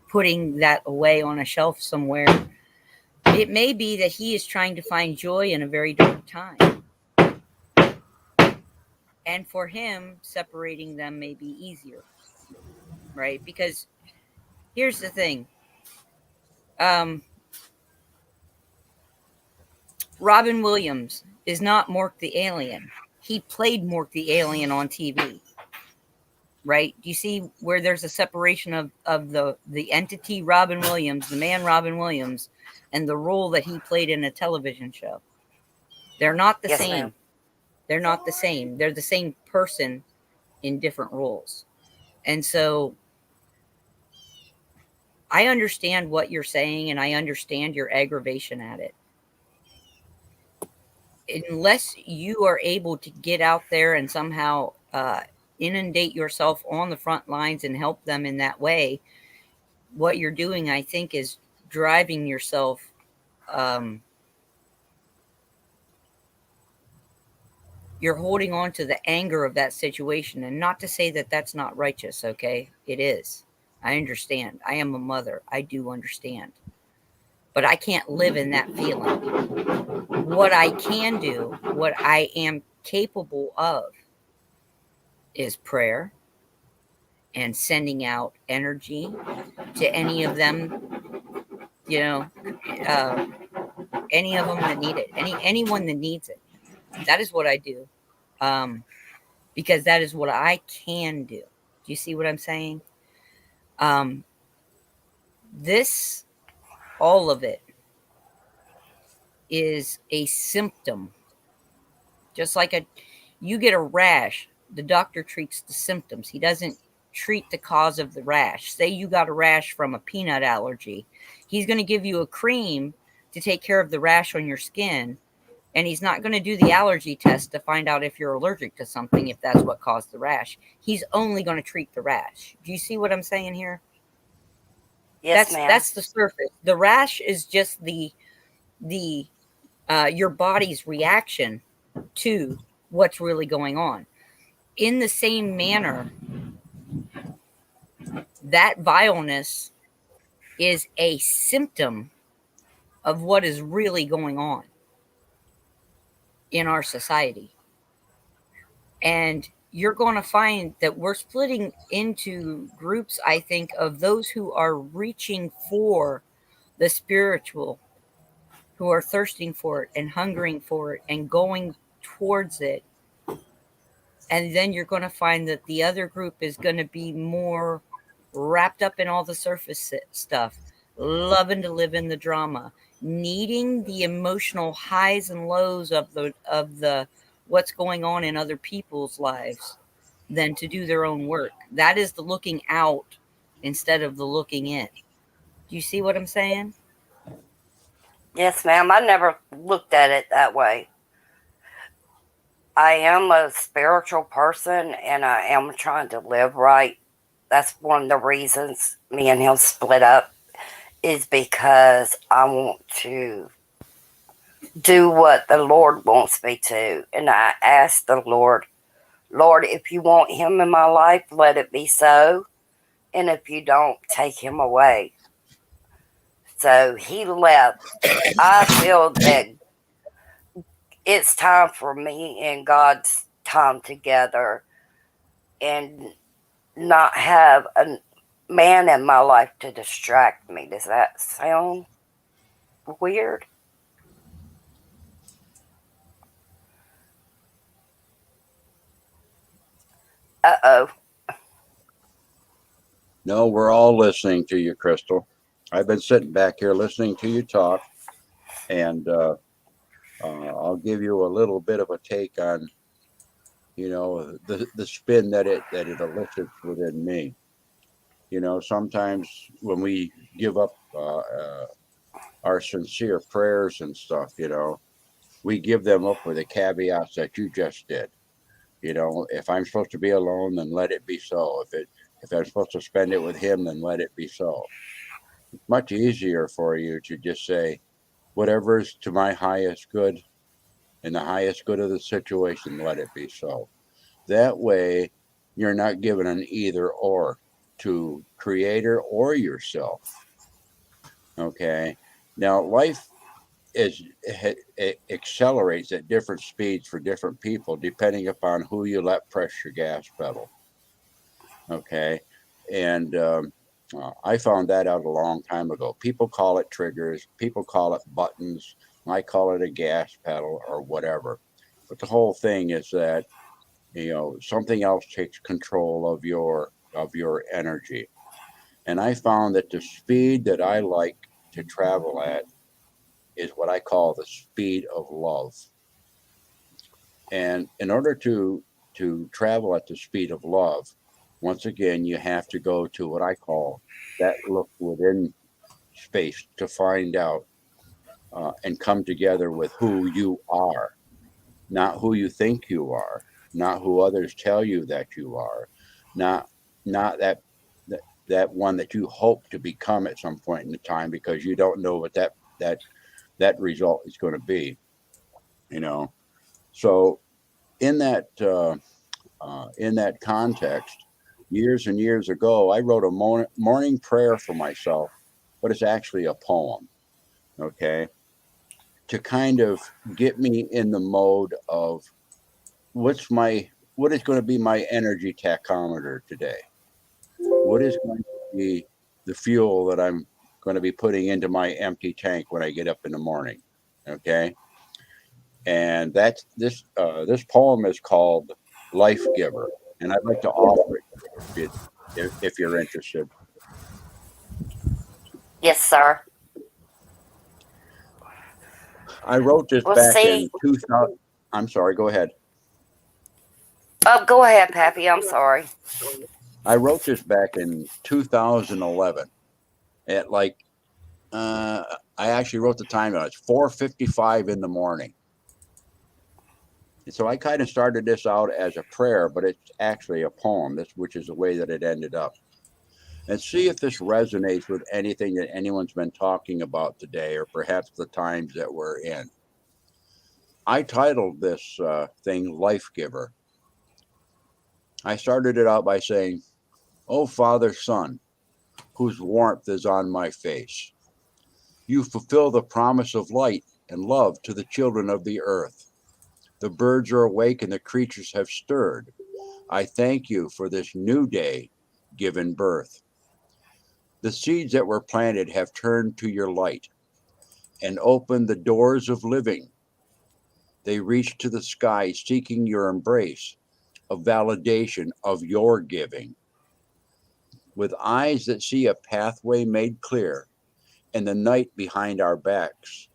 putting that away on a shelf somewhere. It may be that he is trying to find joy in a very dark time. And for him, separating them may be easier, right? Because here's the thing. Robin Williams is not Mork the Alien. He played Mork the Alien on TV. Right? You see where there's a separation of the entity Robin Williams, the man Robin Williams, and the role that he played in a television show. They're not the same. Ma'am. They're not the same. They're the same person in different roles. And so I understand what you're saying, and I understand your aggravation at it. Unless you are able to get out there and somehow inundate yourself on the front lines and help them in that way, what you're doing, I think, is driving yourself you're holding on to the anger of that situation. And not to say that that's not righteous, okay? It is. I understand. I am a mother. I do understand. But I can't live in that feeling. What I can do, what I am capable of, is prayer and sending out energy to any of them, any of them that need it, anyone that needs it. That is what I do, because that is what I can do. Do you see what I'm saying? This all of it is a symptom. Just like you get a rash, the doctor treats the symptoms. He doesn't treat the cause of the rash. Say you got a rash from a peanut allergy. He's going to give you a cream to take care of the rash on your skin, and he's not going to do the allergy test to find out if you're allergic to something, if that's what caused the rash. He's only going to treat the rash. Do you see what I'm saying here? Yes, ma'am. That's the surface. The rash is just the your body's reaction to what's really going on. In the same manner, that vileness is a symptom of what is really going on in our society. And you're going to find that we're splitting into groups, I think, of those who are reaching for the spiritual, who are thirsting for it and hungering for it and going towards it. And then you're going to find that the other group is going to be more wrapped up in all the surface stuff, loving to live in the drama, needing the emotional highs and lows of the what's going on in other people's lives than to do their own work. That is the looking out instead of the looking in. Do you see what I'm saying? Yes, ma'am. I never looked at it that way. I am a spiritual person, and I am trying to live right. That's one of the reasons me and him split up, is because I want to do what the Lord wants me to. And I asked the Lord, if you want him in my life, let it be so. And if you don't, take him away. So he left. I feel that it's time for me and God's time together, and not have a man in my life to distract me. Does that sound weird? Uh-oh. No, we're all listening to you, Crystal. I've been sitting back here listening to you talk, and I'll give you a little bit of a take on, the spin that it elicits within me. Sometimes when we give up our sincere prayers and stuff, we give them up with the caveats that you just did. If I'm supposed to be alone, then let it be so. If I'm supposed to spend it with him, then let it be so. It's much easier for you to just say, whatever is to my highest good and the highest good of the situation, let it be so. That way, you're not given an either or to creator or yourself. Okay. Now, life it accelerates at different speeds for different people, depending upon who you let press your gas pedal. Okay. And I found that out a long time ago. People call it triggers, people call it buttons. I call it a gas pedal or whatever. But the whole thing is that, something else takes control of your energy. And I found that the speed that I like to travel at is what I call the speed of love. And in order to travel at the speed of love, once again, you have to go to what I call that look within space to find out and come together with who you are, not who you think you are, not who others tell you that you are, not that one that you hope to become at some point in the time, because you don't know what that result is going to be. So in that context, years and years ago, I wrote a morning prayer for myself, but it's actually a poem, okay, to kind of get me in the mode of what is going to be my energy tachometer today? What is going to be the fuel that I'm going to be putting into my empty tank when I get up in the morning? Okay. And that's this poem is called Life Giver, and I'd like to offer it if you're interested. Yes, sir. I wrote this Well, back see, in 2000. I'm sorry, go ahead. oh, go ahead, Pappy. I'm sorry. I wrote this back in 2011 at like, I actually wrote the time on it. It's 4:55 in the morning. And so I kind of started this out as a prayer, but it's actually a poem, which is the way that it ended up. And see if this resonates with anything that anyone's been talking about today, or perhaps the times that we're in. I titled this thing Life Giver. I started it out by saying, "Oh, Father, Son, whose warmth is on my face, you fulfill the promise of light and love to the children of the earth. The birds are awake and the creatures have stirred. I thank you for this new day given birth. The seeds that were planted have turned to your light and opened the doors of living. They reach to the sky seeking your embrace, a validation of your giving. With eyes that see a pathway made clear and the night behind our backs,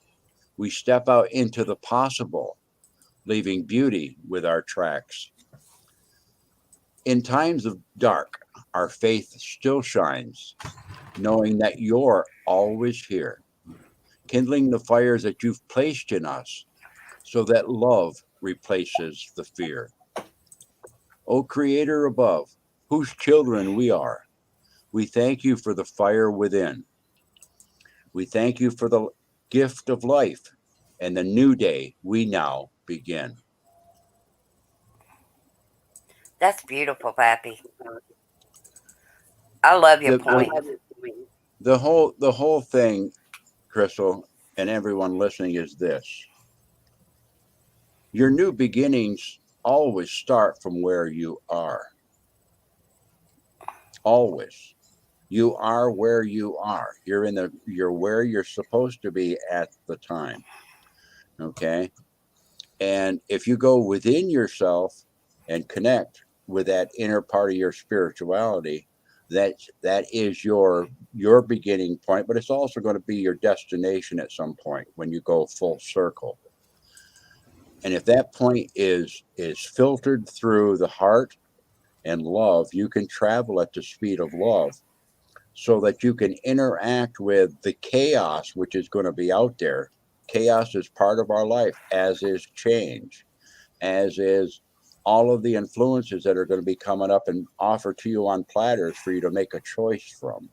we step out into the possible, leaving beauty with our tracks. In times of dark, our faith still shines, knowing that you're always here, kindling the fires that you've placed in us so that love replaces the fear. O Creator above, whose children we are, we thank you for the fire within. We thank you for the gift of life and the new day we now begin." That's beautiful, Pappy. I love your The, point. the whole thing, Crystal, and everyone listening, is this: your new beginnings always start from where you are. Always. You are where you are. You're where you're supposed to be at the time. Okay? And if you go within yourself and connect with that inner part of your spirituality, that is your beginning point, but it's also going to be your destination at some point when you go full circle. And if that point is filtered through the heart and love, you can travel at the speed of love so that you can interact with the chaos which is going to be out there. Chaos is part of our life, as is change, as is all of the influences that are going to be coming up and offered to you on platters for you to make a choice from.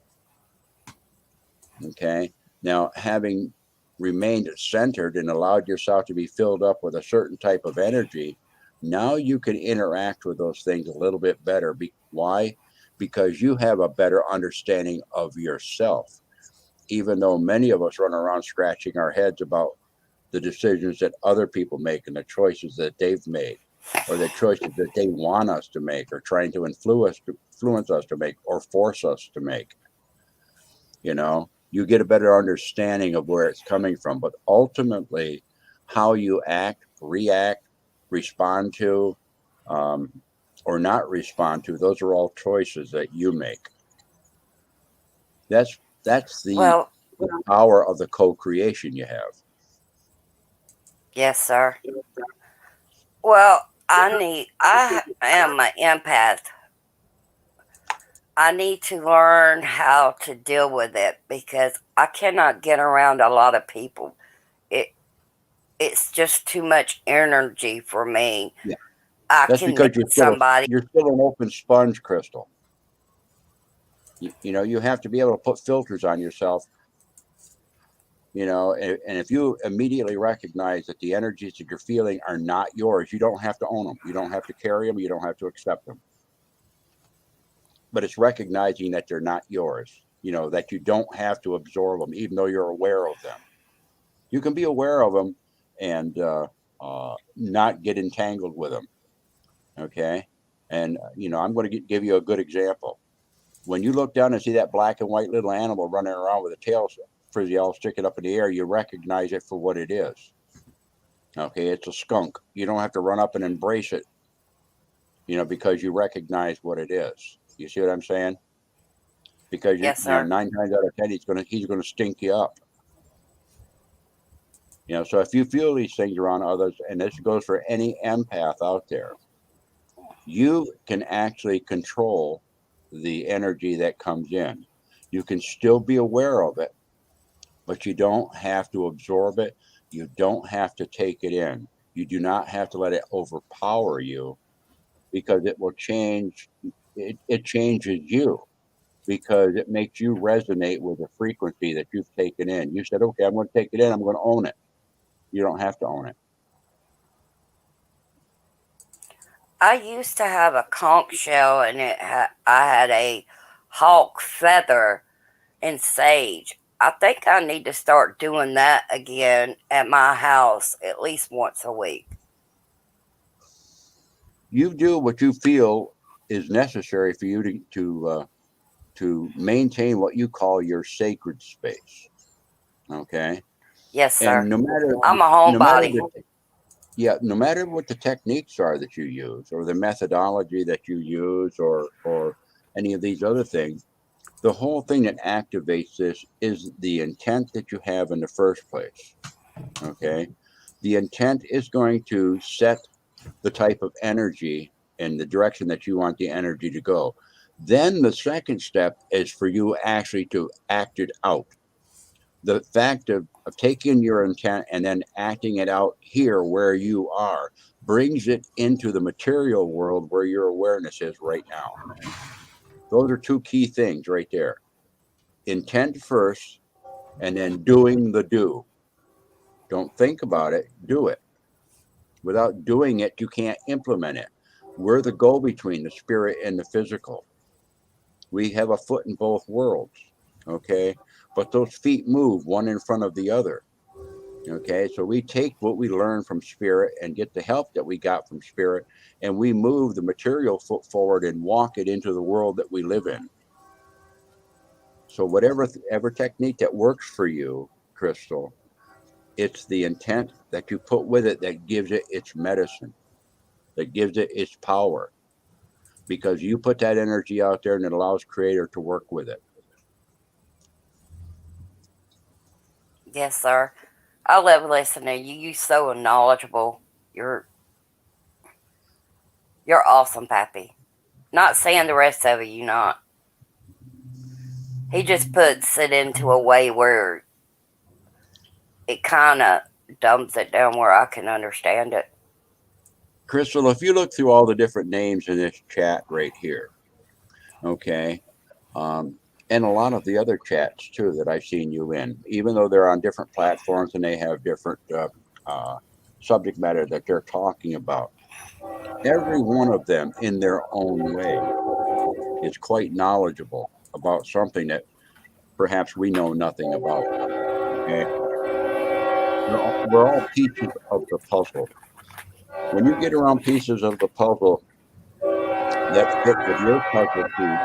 Okay. Now, having remained centered and allowed yourself to be filled up with a certain type of energy, now you can interact with those things a little bit better. Why? Because you have a better understanding of yourself. Even though many of us run around scratching our heads about the decisions that other people make and the choices that they've made, or the choices that they want us to make, or trying to influence us to make, or force us to make. You get a better understanding of where it's coming from. But ultimately, how you act, react, respond to, or not respond to, those are all choices that you make. That's the power of the co-creation you have. Yes, sir. Well, I am an empath. I need to learn how to deal with it because I cannot get around a lot of people. It's just too much energy for me. Yeah. I That's can because meet somebody. you're still an open sponge, Crystal. You have to be able to put filters on yourself. And if you immediately recognize that the energies that you're feeling are not yours, you don't have to own them. You don't have to carry them. You don't have to accept them. But it's recognizing that they're not yours, that you don't have to absorb them, even though you're aware of them. You can be aware of them and not get entangled with them. Okay. And, I'm going to give you a good example. When you look down and see that black and white little animal running around with a tail frizzy all sticking up in the air, you recognize it for what it is. Okay. It's a skunk. You don't have to run up and embrace it, because you recognize what it is. You see what I'm saying? Because Yes, sir. 9 times out of 10, he's gonna stink you up. You know, so if you feel these things around others, and this goes for any empath out there, you can actually control the energy that comes in. You can still be aware of it, but you don't have to absorb it. You don't have to take it in. You do not have to let it overpower you, because it will change. It changes you, because it makes you resonate with the frequency that you've taken in. You said, okay, I'm going to take it in. I'm going to own it. You don't have to own it. I used to have a conch shell, and I had a hawk feather and sage. I think I need to start doing that again at my house at least once a week. You do what you feel is necessary for you to maintain what you call your sacred space. Okay. Yes, sir. And no matter I'm a no matter homebody. no matter what the techniques are that you use, or the methodology that you use, or any of these other things, the whole thing that activates this is the intent that you have in the first place. Okay. The intent is going to set the type of energy and the direction that you want the energy to go. Then the second step is for you actually to act it out. The fact of taking your intent and then acting it out here where you are brings it into the material world where your awareness is right now. Those are two key things right there. Intent first, and then doing the do. Don't think about it, do it. Without doing it, you can't implement it. We're the go between the spirit and the physical. We have a foot in both worlds. Okay. But those feet move one in front of the other. Okay. So we take what we learn from spirit and get the help that we got from spirit, and we move the material foot forward and walk it into the world that we live in. So whatever technique that works for you, Crystal, it's the intent that you put with it that gives it its medicine, that gives it its power, because you put that energy out there and it allows Creator to work with it. Yes, sir. I love listening. You're so knowledgeable. You're awesome, Pappy. Not saying the rest of it, you not. He just puts it into a way where it kind of dumbs it down where I can understand it. Crystal, if you look through all the different names in this chat right here, okay, and a lot of the other chats too that I've seen you in, even though they're on different platforms and they have different subject matter that they're talking about, every one of them in their own way is quite knowledgeable about something that perhaps we know nothing about. Okay, we're all pieces of the puzzle. When you get around pieces of the puzzle that fit with your puzzle piece,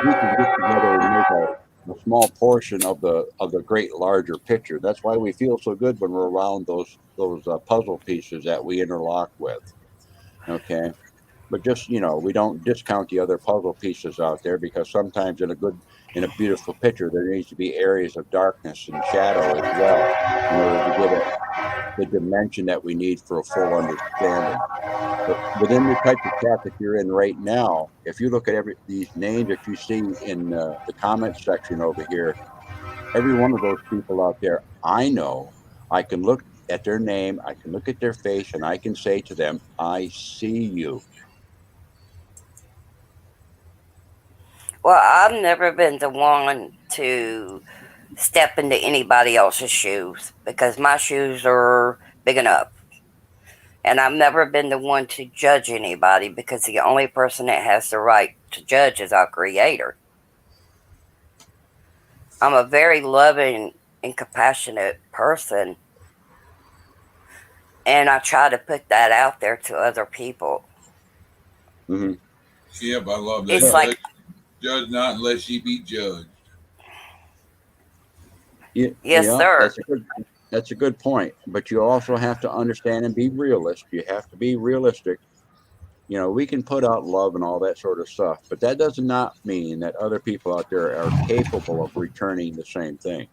we can get together and make a small portion of the great larger picture. That's why we feel so good when we're around those puzzle pieces that we interlock with. Okay, but just, we don't discount the other puzzle pieces out there, because sometimes in a beautiful picture there needs to be areas of darkness and shadow as well, in order to give it the dimension that we need for a full understanding. But within the type of chat that you're in right now, if you look at these names that you see in the comment section over here, every one of those people out there, I know, I can look at their name, I can look at their face, and I can say to them, I see you. Well, I've never been the one to step into anybody else's shoes because my shoes are big enough. And I've never been the one to judge anybody, because the only person that has the right to judge is our Creator. I'm a very loving and compassionate person, and I try to put that out there to other people. Mm-hmm. Yep, I love that. It's like, judge not unless ye be judged. Yes, sir. That's a good point. But you also have to understand and be realist. You have to be realistic. We can put out love and all that sort of stuff, but that does not mean that other people out there are capable of returning the same thing.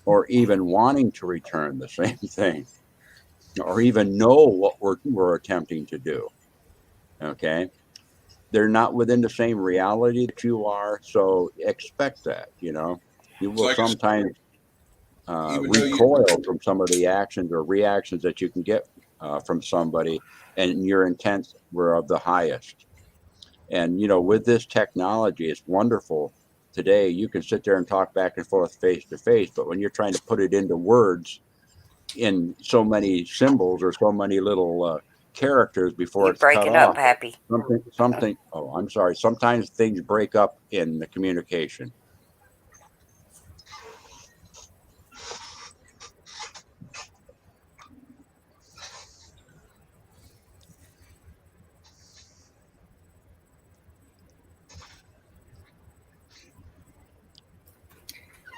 or even wanting to return the same thing, or even know what we're attempting to do. Okay. They're not within the same reality that you are. So expect that, you It's will like sometimes even though you recoil from some of the actions or reactions that you can get from somebody, and your intents were of the highest. And, with this technology, it's wonderful. Today, you can sit there and talk back and forth face to face, but when you're trying to put it into words in so many symbols or so many little characters before You it's cut breaking up, off, Happy? oh, I'm sorry. Sometimes things break up in the communication.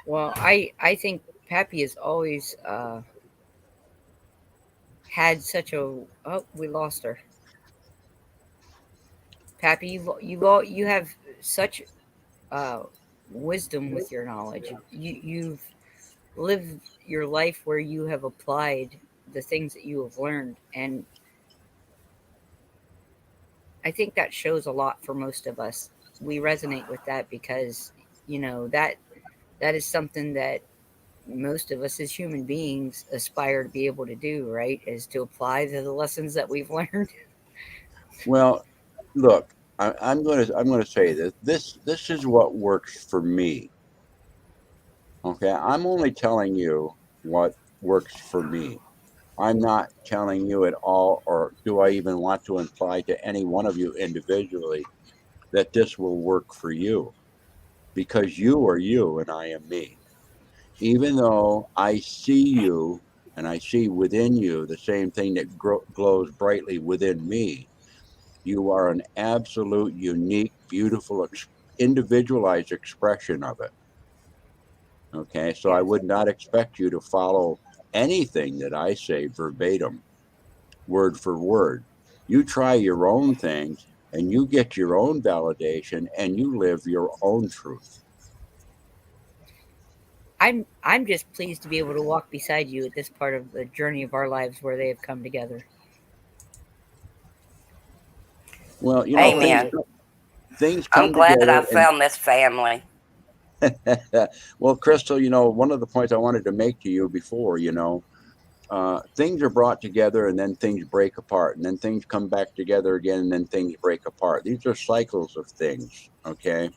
Well, I think Pappy has always had such a. Oh, we lost her. Pappy, you have such uh, wisdom with your knowledge. You've lived your life where you have applied the things that you have learned, and I think that shows a lot for most of us. We resonate with that because that is something that most of us as human beings aspire to be able to do. Right? Is to apply the lessons that we've learned. Well, look, I'm gonna say this. This is what works for me. Okay, I'm only telling you what works for me. I'm not telling you at all, or do I even want to imply to any one of you individually that this will work for you, because you are you and I am me. Even though I see you and I see within you the same thing that glows brightly within me, you are an absolute, unique, beautiful, individualized expression of it. Okay, so I Yes. would not expect you to follow anything that I say verbatim, word for word. You try your own things and you get your own validation and you live your own truth. I'm just pleased to be able to walk beside you at this part of the journey of our lives where they have come together. Well, Always. Amen. things I'm come glad I together and found this family. well, Crystal, one of the points I wanted to make to you before, things are brought together and then things break apart and then things come back together again and then things break apart. These are cycles of things. Okay.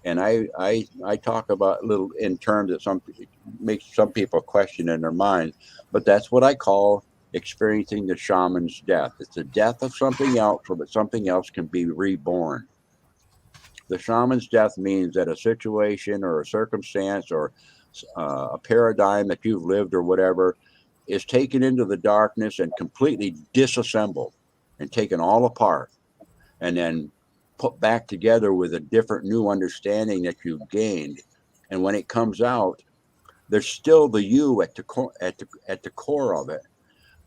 And I talk about little in terms that makes some people question in their mind, but that's what I call experiencing the shaman's death. It's the death of something else so that something else can be reborn. The shaman's death means that a situation or a circumstance or a paradigm that you've lived or whatever is taken into the darkness and completely disassembled and taken all apart and then put back together with a different new understanding that you've gained. And when it comes out, there's still the you at the core of it,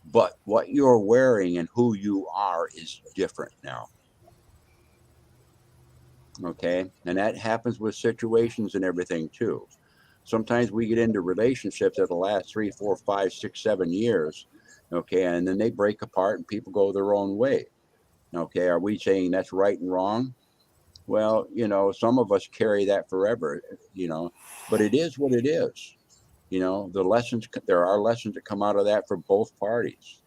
but what you're wearing and who you are is different now. Okay, and that happens with situations and everything too. Sometimes we get into relationships that will last 3, 4, 5, 6, 7 years. Okay, and then they break apart and people go their own way. Okay, are we saying that's right and wrong? Well, some of us carry that forever, but it is what it is. There are lessons that come out of that for both parties.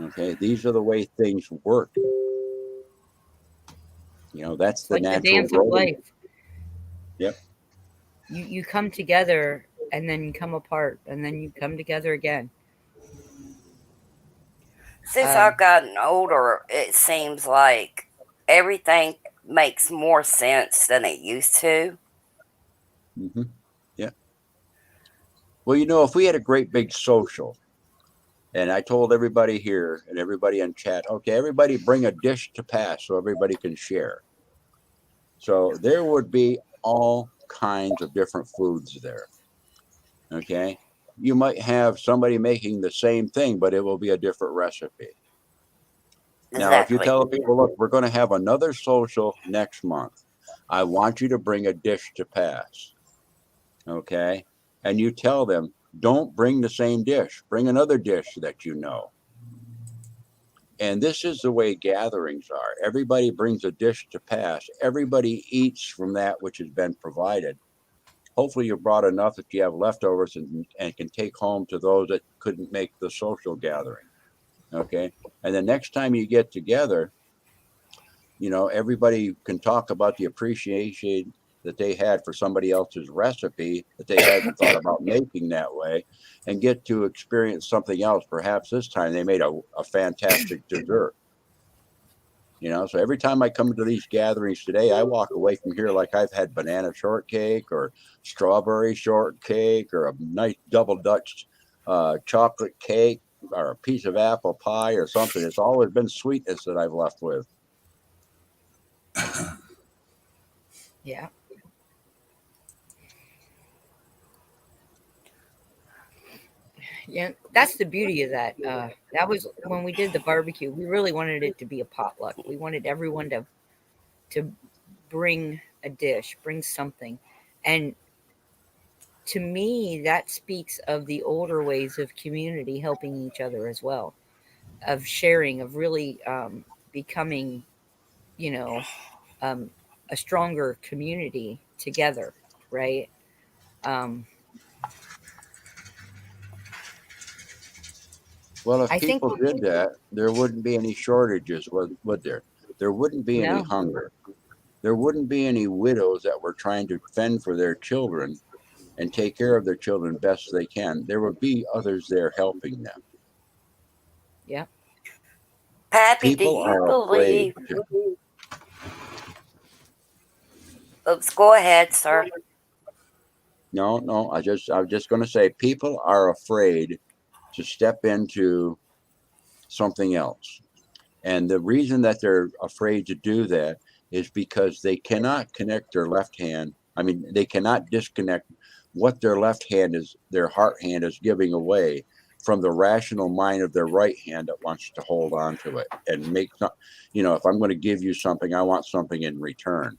Okay, these are the way things work. That's It's the like the natural dance of growth. life. Yep. You come together and then you come apart and then you come together again. Since Um, I've gotten older, it seems like everything makes more sense than it used to. hmm Yeah. Well, if we had a great big social, and I told everybody here and everybody in chat, okay, everybody bring a dish to pass so everybody can share. So there would be all kinds of different foods there. Okay. You might have somebody making the same thing, but it will be a different recipe. Now, if you Exactly. tell people, look, we're going to have another social next month, I want you to bring a dish to pass. Okay. and you tell them, don't bring the same dish, bring another dish that you know. And this is the way gatherings are. Everybody brings a dish to pass. Everybody eats from that which has been provided. Hopefully you brought enough that you have leftovers and can take home to those that couldn't make the social gathering. Okay. And the next time you get together, everybody can talk about the appreciation that they had for somebody else's recipe that they hadn't thought about making that way, and get to experience something else. Perhaps this time they made a fantastic dessert. So every time I come to these gatherings today, I walk away from here like I've had banana shortcake or strawberry shortcake or a nice double Dutch chocolate cake or a piece of apple pie or something. It's always been sweetness that I've left with. Yeah. Yeah, that's the beauty of that. That was when we did the barbecue. We really wanted it to be a potluck. We wanted everyone to bring a dish, bring something. And to me, that speaks of the older ways of community helping each other as well, of sharing, of really becoming, you know, um, a stronger community together, right? Um, Well, if I think people did that, there wouldn't be any shortages, would there? There wouldn't be any no, hunger. There wouldn't be any widows that were trying to fend for their children and take care of their children best they can. There would be others there helping them. yeah. Pappy, do People you are afraid believe? to. Oops, go ahead, sir. No. I was just going to say, people are afraid to step into something else. And the reason that they're afraid to do that is because they cannot connect their left hand. I mean, they cannot disconnect what their left hand is, their heart hand is giving away from the rational mind of their right hand that wants to hold on to it and make, if I'm going to give you something, I want something in return.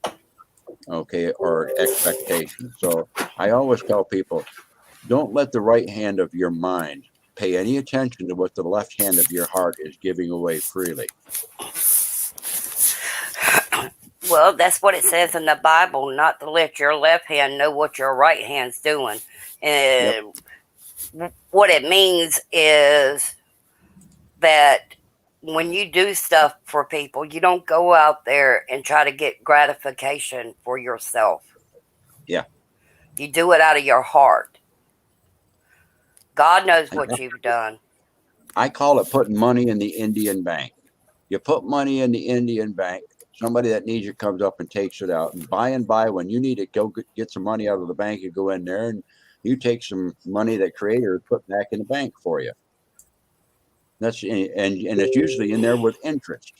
Okay. Or expectation. So I always tell people, don't let the right hand of your mind pay any attention to what the left hand of your heart is giving away freely. Well, that's what it says in the Bible, not to let your left hand know what your right hand's doing. And what it means is that when you do stuff for people, you don't go out there and try to get gratification for yourself. Yeah. You do it out of your heart. God knows what you've done. I call it putting money in the Indian bank. You put money in the Indian bank, somebody that needs it comes up and takes it out. And by, when you need to go get some money out of the bank, you go in there and you take some money that creator put back in the bank for you. That's and it's usually in there with interest.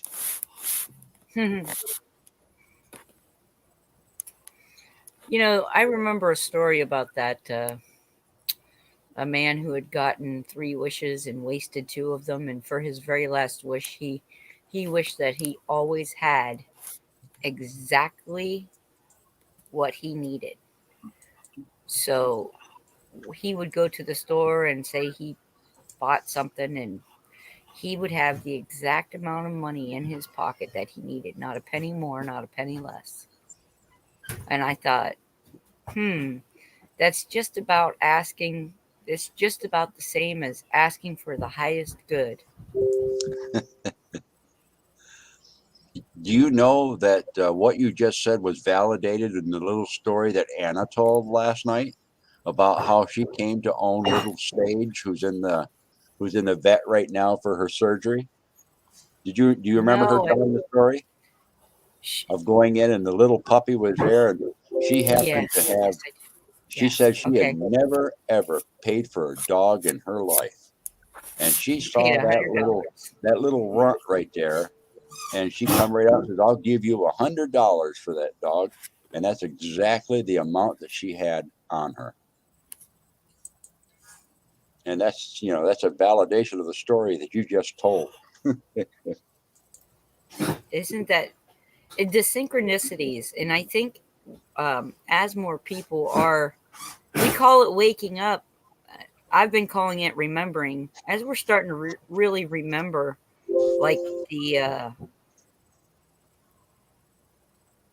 I remember a story about that. A man who had gotten 3 wishes and wasted 2 of them, and for his very last wish, he wished that he always had exactly what he needed. So he would go to the store and say he bought something, and he would have the exact amount of money in his pocket that he needed, not a penny more, not a penny less. And I thought, that's just about asking. It's just about the same as asking for the highest good. Do you know that what you just said was validated in the little story that Anna told last night about how she came to own Little Stage, who's in the vet right now for her surgery? Do you remember her No, telling the story of going in and the little puppy was there and she happened yes, to have? She yes. said she Okay, had never ever paid for a dog in her life, and she she paid saw $100. that little runt right there. And she come right out and says, I'll give you $100 for that dog. And that's exactly the amount that she had on her. And that's a validation of the story that you just told. Isn't that the synchronicities? And I think as more people are we call it waking up. I've been calling it remembering. As we're starting to really remember, like the uh,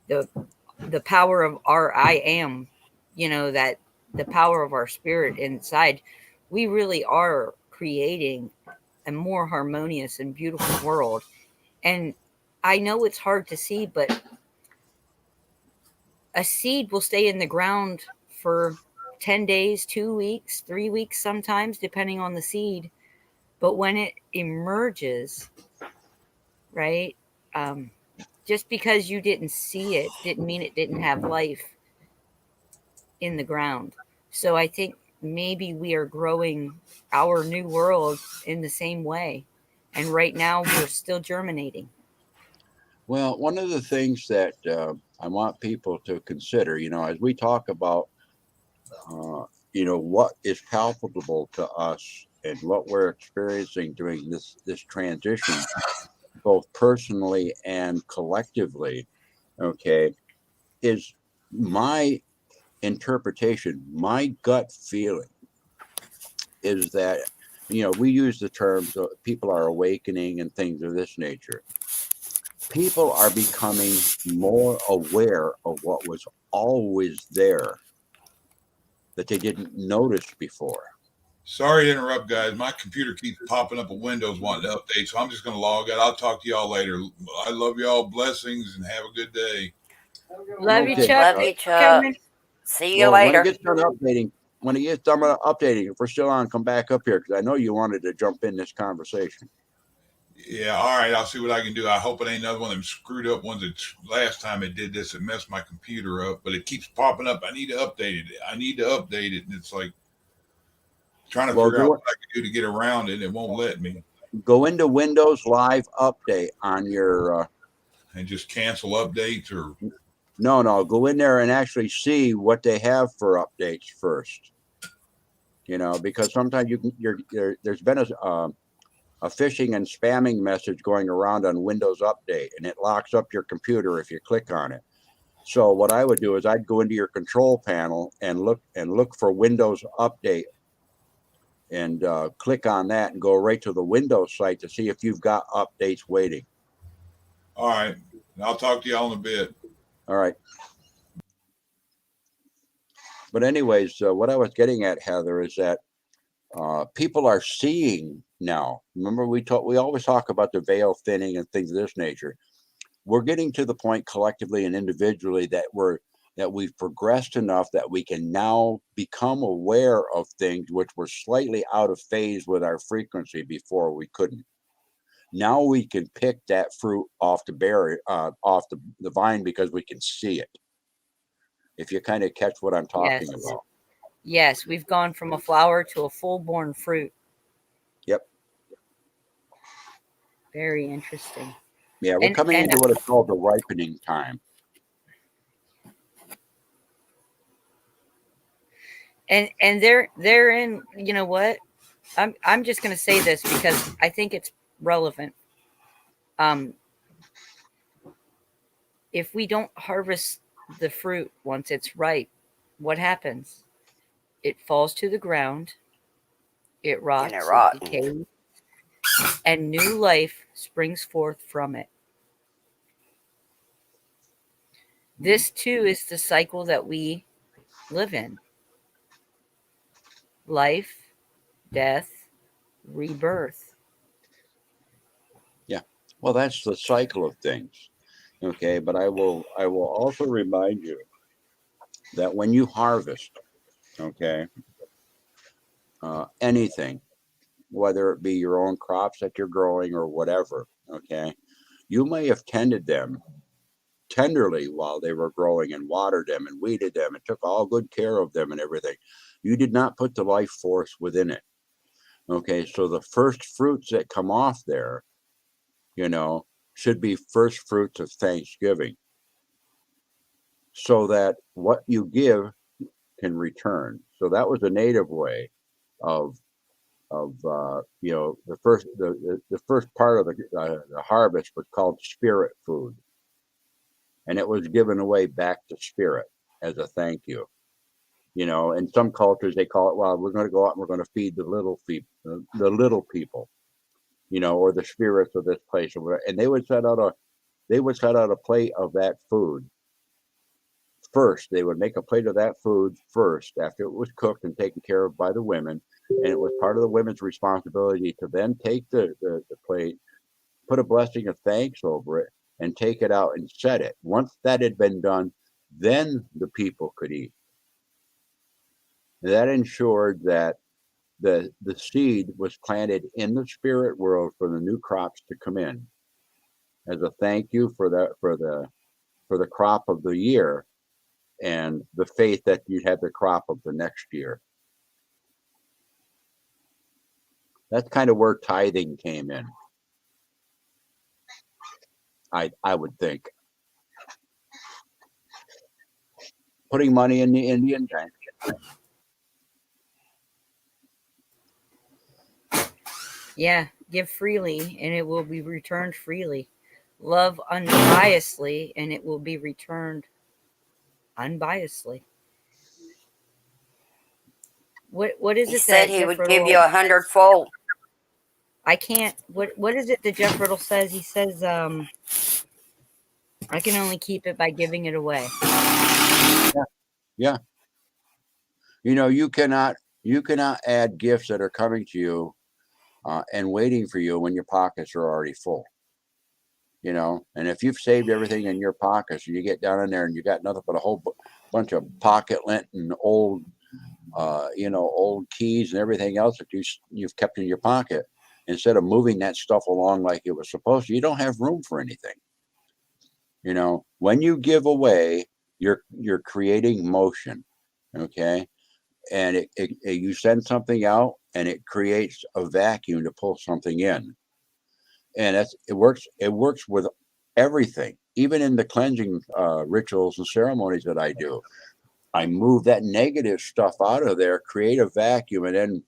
the the power of our I am, that the power of our spirit inside, we really are creating a more harmonious and beautiful world. And I know it's hard to see, but a seed will stay in the ground for 10 days, 2 weeks, 3 weeks sometimes, depending on the seed. But when it emerges, right? Um, just because you didn't see it didn't mean it didn't have life in the ground. So I think maybe we are growing our new world in the same way. And right now we're still germinating. Well, one of the things that I want people to consider, as we talk about, uh, what is palpable to us and what we're experiencing during this transition, both personally and collectively, okay, is my interpretation, my gut feeling is that, we use the terms people are awakening and things of this nature. People are becoming more aware of what was always there that they didn't notice before. Sorry to interrupt, guys. My computer keeps popping up a Windows wanting to update, so I'm just going to log out. I'll talk to y'all later. I love y'all. Blessings and have a good day. Love you, Okay. Chuck. Love you, Thanks for Chuck. coming. See you Well, when it later. gets done updating, if we're still on, come back up here because I know you wanted to jump in this conversation. Yeah, all right. I'll see what I can do. I hope it ain't another one of them screwed up ones that last time it did this, it messed my computer up, but it keeps popping up. I need to update it. I need to update it. And it's like trying to figure out what I can do to get around it. And it won't let me. Go into Windows Live Update on your. And just cancel updates or. No. Go in there and actually see what they have for updates first. Because sometimes there's been a phishing and spamming message going around on Windows Update, and it locks up your computer if you click on it. So what I would do is I'd go into your control panel and look for Windows Update, and click on that and go right to the Windows site to see if you've got updates waiting. All right, I'll talk to y'all in a bit. All right. But anyways, what I was getting at, Heather, is that people are seeing now. Remember, we always talk about the veil thinning and things of this nature. We're getting to the point collectively and individually that we've progressed enough that we can now become aware of things which were slightly out of phase with our frequency before we couldn't. Now we can pick that fruit off the vine because we can see it. If you kind of catch what I'm talking about. Yes, we've gone from a flower to a full-born fruit. Yep. Very interesting. Yeah, we're coming into what is called the ripening time. And they're in, you know what? I'm just going to say this because I think it's relevant. If we don't harvest the fruit once it's ripe, what happens? It falls to the ground, it rots, it decays, and new life springs forth from it. This too is the cycle that we live in. Life, death, rebirth. Yeah. Well, that's the cycle of things. Okay, but I will also remind you that when you harvest, okay, anything, whether it be your own crops that you're growing or whatever, okay, you may have tended them tenderly while they were growing and watered them and weeded them and took all good care of them and everything. You did not put the life force within it. Okay, so the first fruits that come off there, should be first fruits of thanksgiving, so that what you give can return. So that was a native way of the first part of the harvest was called spirit food, and it was given away back to spirit as a thank you. In some cultures they call it, well, we're going to go out and we're going to feed the little people, the little people, or the spirits of this place or whatever. And they would set out a plate of that food first. They would make a plate of that food first after it was cooked and taken care of by the women. And it was part of the women's responsibility to then take the plate, put a blessing of thanks over it, and take it out and set it. Once that had been done, then the people could eat. That ensured that the seed was planted in the spirit world for the new crops to come in, as a thank you for the crop of the year, and the faith that you'd have the crop of the next year. That's kind of where tithing came in, I would think. Putting money in the Indian bank. Yeah, give freely and it will be returned freely. Love unbiasedly and it will be returned unbiasedly. What is He it said that he Jeff would give Riddle? you 100-fold. I can't. What is it that Jeff Riddle says? He says, "I can only keep it by giving it away." Yeah. You cannot add gifts that are coming to you and waiting for you when your pockets are already full. And if you've saved everything in your pockets, and you get down in there and you got nothing but a whole bunch of pocket lint and old keys and everything else that you've kept in your pocket, instead of moving that stuff along like it was supposed to, you don't have room for anything. When you give away, you're creating motion, okay? And you send something out, and it creates a vacuum to pull something in. And it works with everything, even in the cleansing rituals and ceremonies that I do. I move that negative stuff out of there, create a vacuum, and then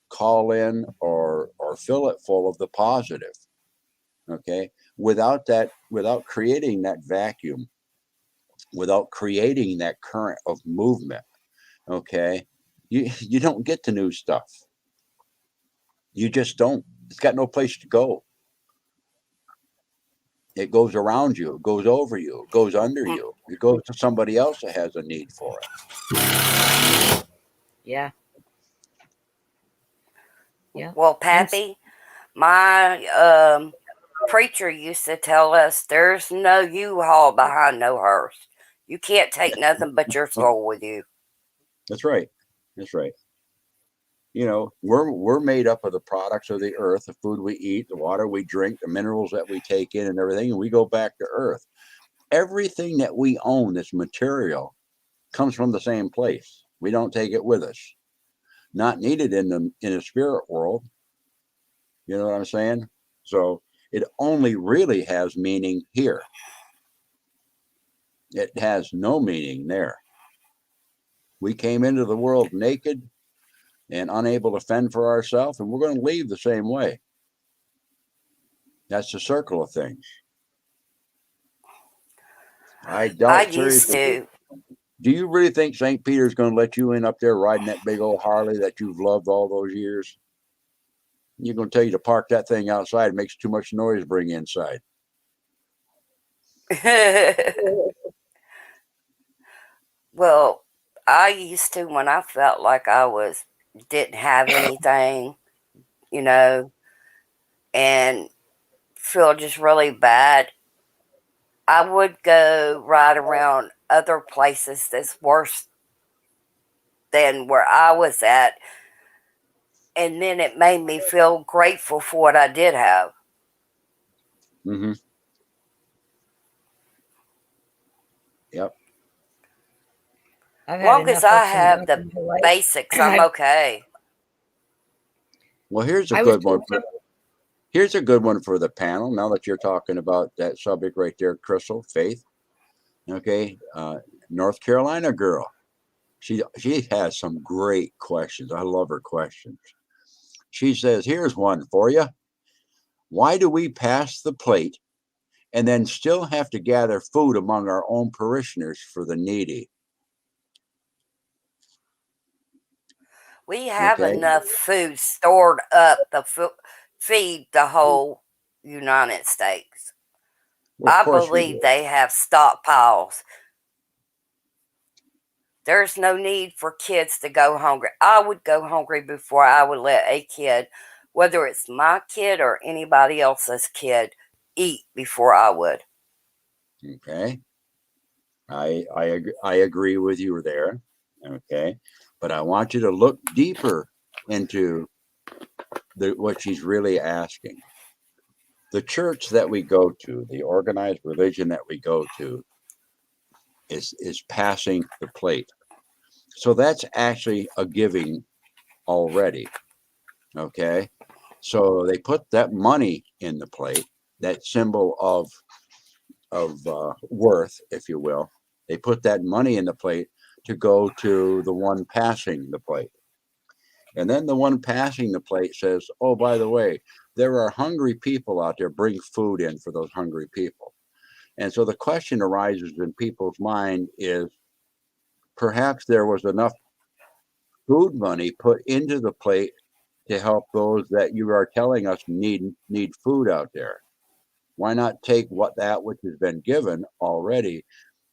call in or fill it full of the positive. Okay. Without creating that vacuum, without creating that current of movement, okay, you don't get the new stuff. You just don't. It's got no place to go. It goes around you, it goes over you, it goes under you, it goes to somebody else that has a need for it. Yeah. Yeah. Well, Pappy, my preacher used to tell us there's no U-Haul behind no hearse. You can't take nothing but your soul with you. That's right. That's right. We're made up of the products of the earth, the food we eat, the water we drink, the minerals that we take in, and everything, and we go back to earth. Everything that we own that's material comes from the same place. We don't take it with us. Not needed in the spirit world. You know what I'm saying? So it only really has meaning here. It has no meaning there. We came into the world naked and unable to fend for ourselves, and we're going to leave the same way. That's the circle of things. I doubt I used seriously. to. Do you really think St. Peter's going to let you in up there riding that big old Harley that you've loved all those years? You're going to tell you to park that thing outside. It makes too much noise to bring inside. Well, I used to, when I felt like I didn't have anything, and feel just really bad, I would go ride around other places that's worse than where I was at. And then it made me feel grateful for what I did have. Mm-hmm. Yep. As long as I have the basics, I'm okay. Well, here's a good one. Here's a good one for the panel. Now that you're talking about that subject right there, Crystal, Faith. Okay, North Carolina girl. She has some great questions. I love her questions. She says, here's one for you. Why do we pass the plate and then still have to gather food among our own parishioners for the needy? We have Okay. enough food stored up to feed the whole United States. Well, of I course we believe do. they have stockpiles. There's no need for kids to go hungry. I would go hungry before I would let a kid, whether it's my kid or anybody else's kid, eat before I would. Okay. I agree with you there. Okay. But I want you to look deeper into what she's really asking. The church that we go to, the organized religion that we go to, is passing the plate. So that's actually a giving already. Okay. So they put that money in the plate, that symbol of worth, if you will. They put that money in the plate to go to the one passing the plate. And then the one passing the plate says, oh, by the way, there are hungry people out there. Bring food in for those hungry people. And so the question arises in people's mind is perhaps there was enough food money put into the plate to help those that you are telling us need food out there. Why not take that which has been given already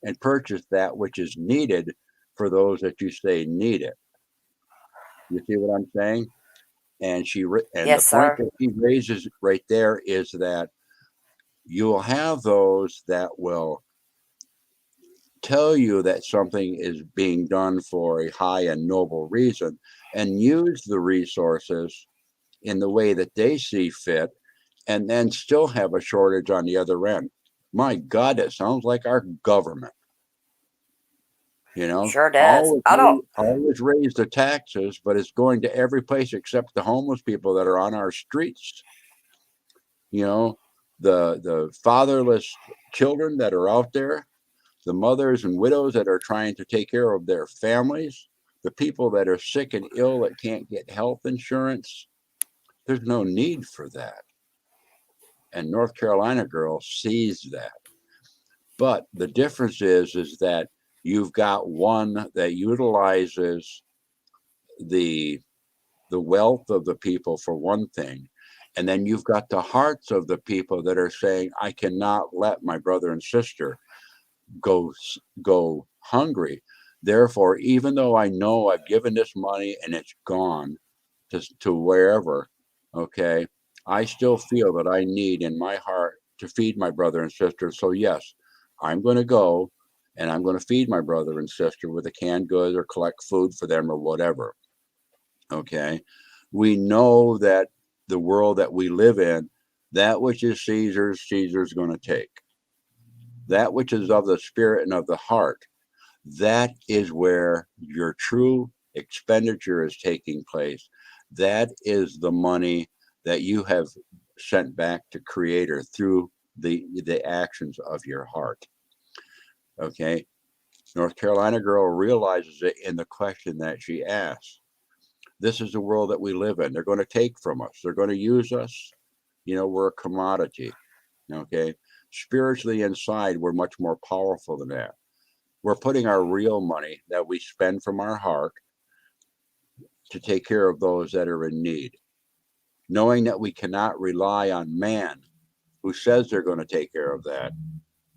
and purchase that which is needed for those that you say need it? You see what I'm saying? And and the Yes, point sir. that he raises right there is that you'll have those that will tell you that something is being done for a high and noble reason and use the resources in the way that they see fit and then still have a shortage on the other end. My God, it sounds like our government. You know, Sure does. I don't. always raise the taxes, but it's going to every place except the homeless people that are on our streets. You know, the fatherless children that are out there, the mothers and widows that are trying to take care of their families, the people that are sick and ill that can't get health insurance. There's no need for that. And North Carolina Girl sees that. But the difference is that you've got one that utilizes the the wealth of the people for one thing, and then you've got the hearts of the people that are saying, I cannot let my brother and sister go hungry. Therefore, even though I know I've given this money and it's gone to wherever, okay, I still feel that I need in my heart to feed my brother and sister. So yes, I'm going to go and I'm going to feed my brother and sister with a canned goods or collect food for them or whatever. Okay. We know that the world that we live in, that which is Caesar's, Caesar's going to take. That which is of the spirit and of the heart, that is where your true expenditure is taking place. That is the money that you have sent back to Creator through the actions of your heart. Okay. North Carolina Girl realizes it in the question that she asks. This is the world that we live in. They're going to take from us. They're going to use us. You know, we're a commodity. Okay. Spiritually inside, we're much more powerful than that. We're putting our real money that we spend from our heart to take care of those that are in need, knowing that we cannot rely on man who says they're going to take care of that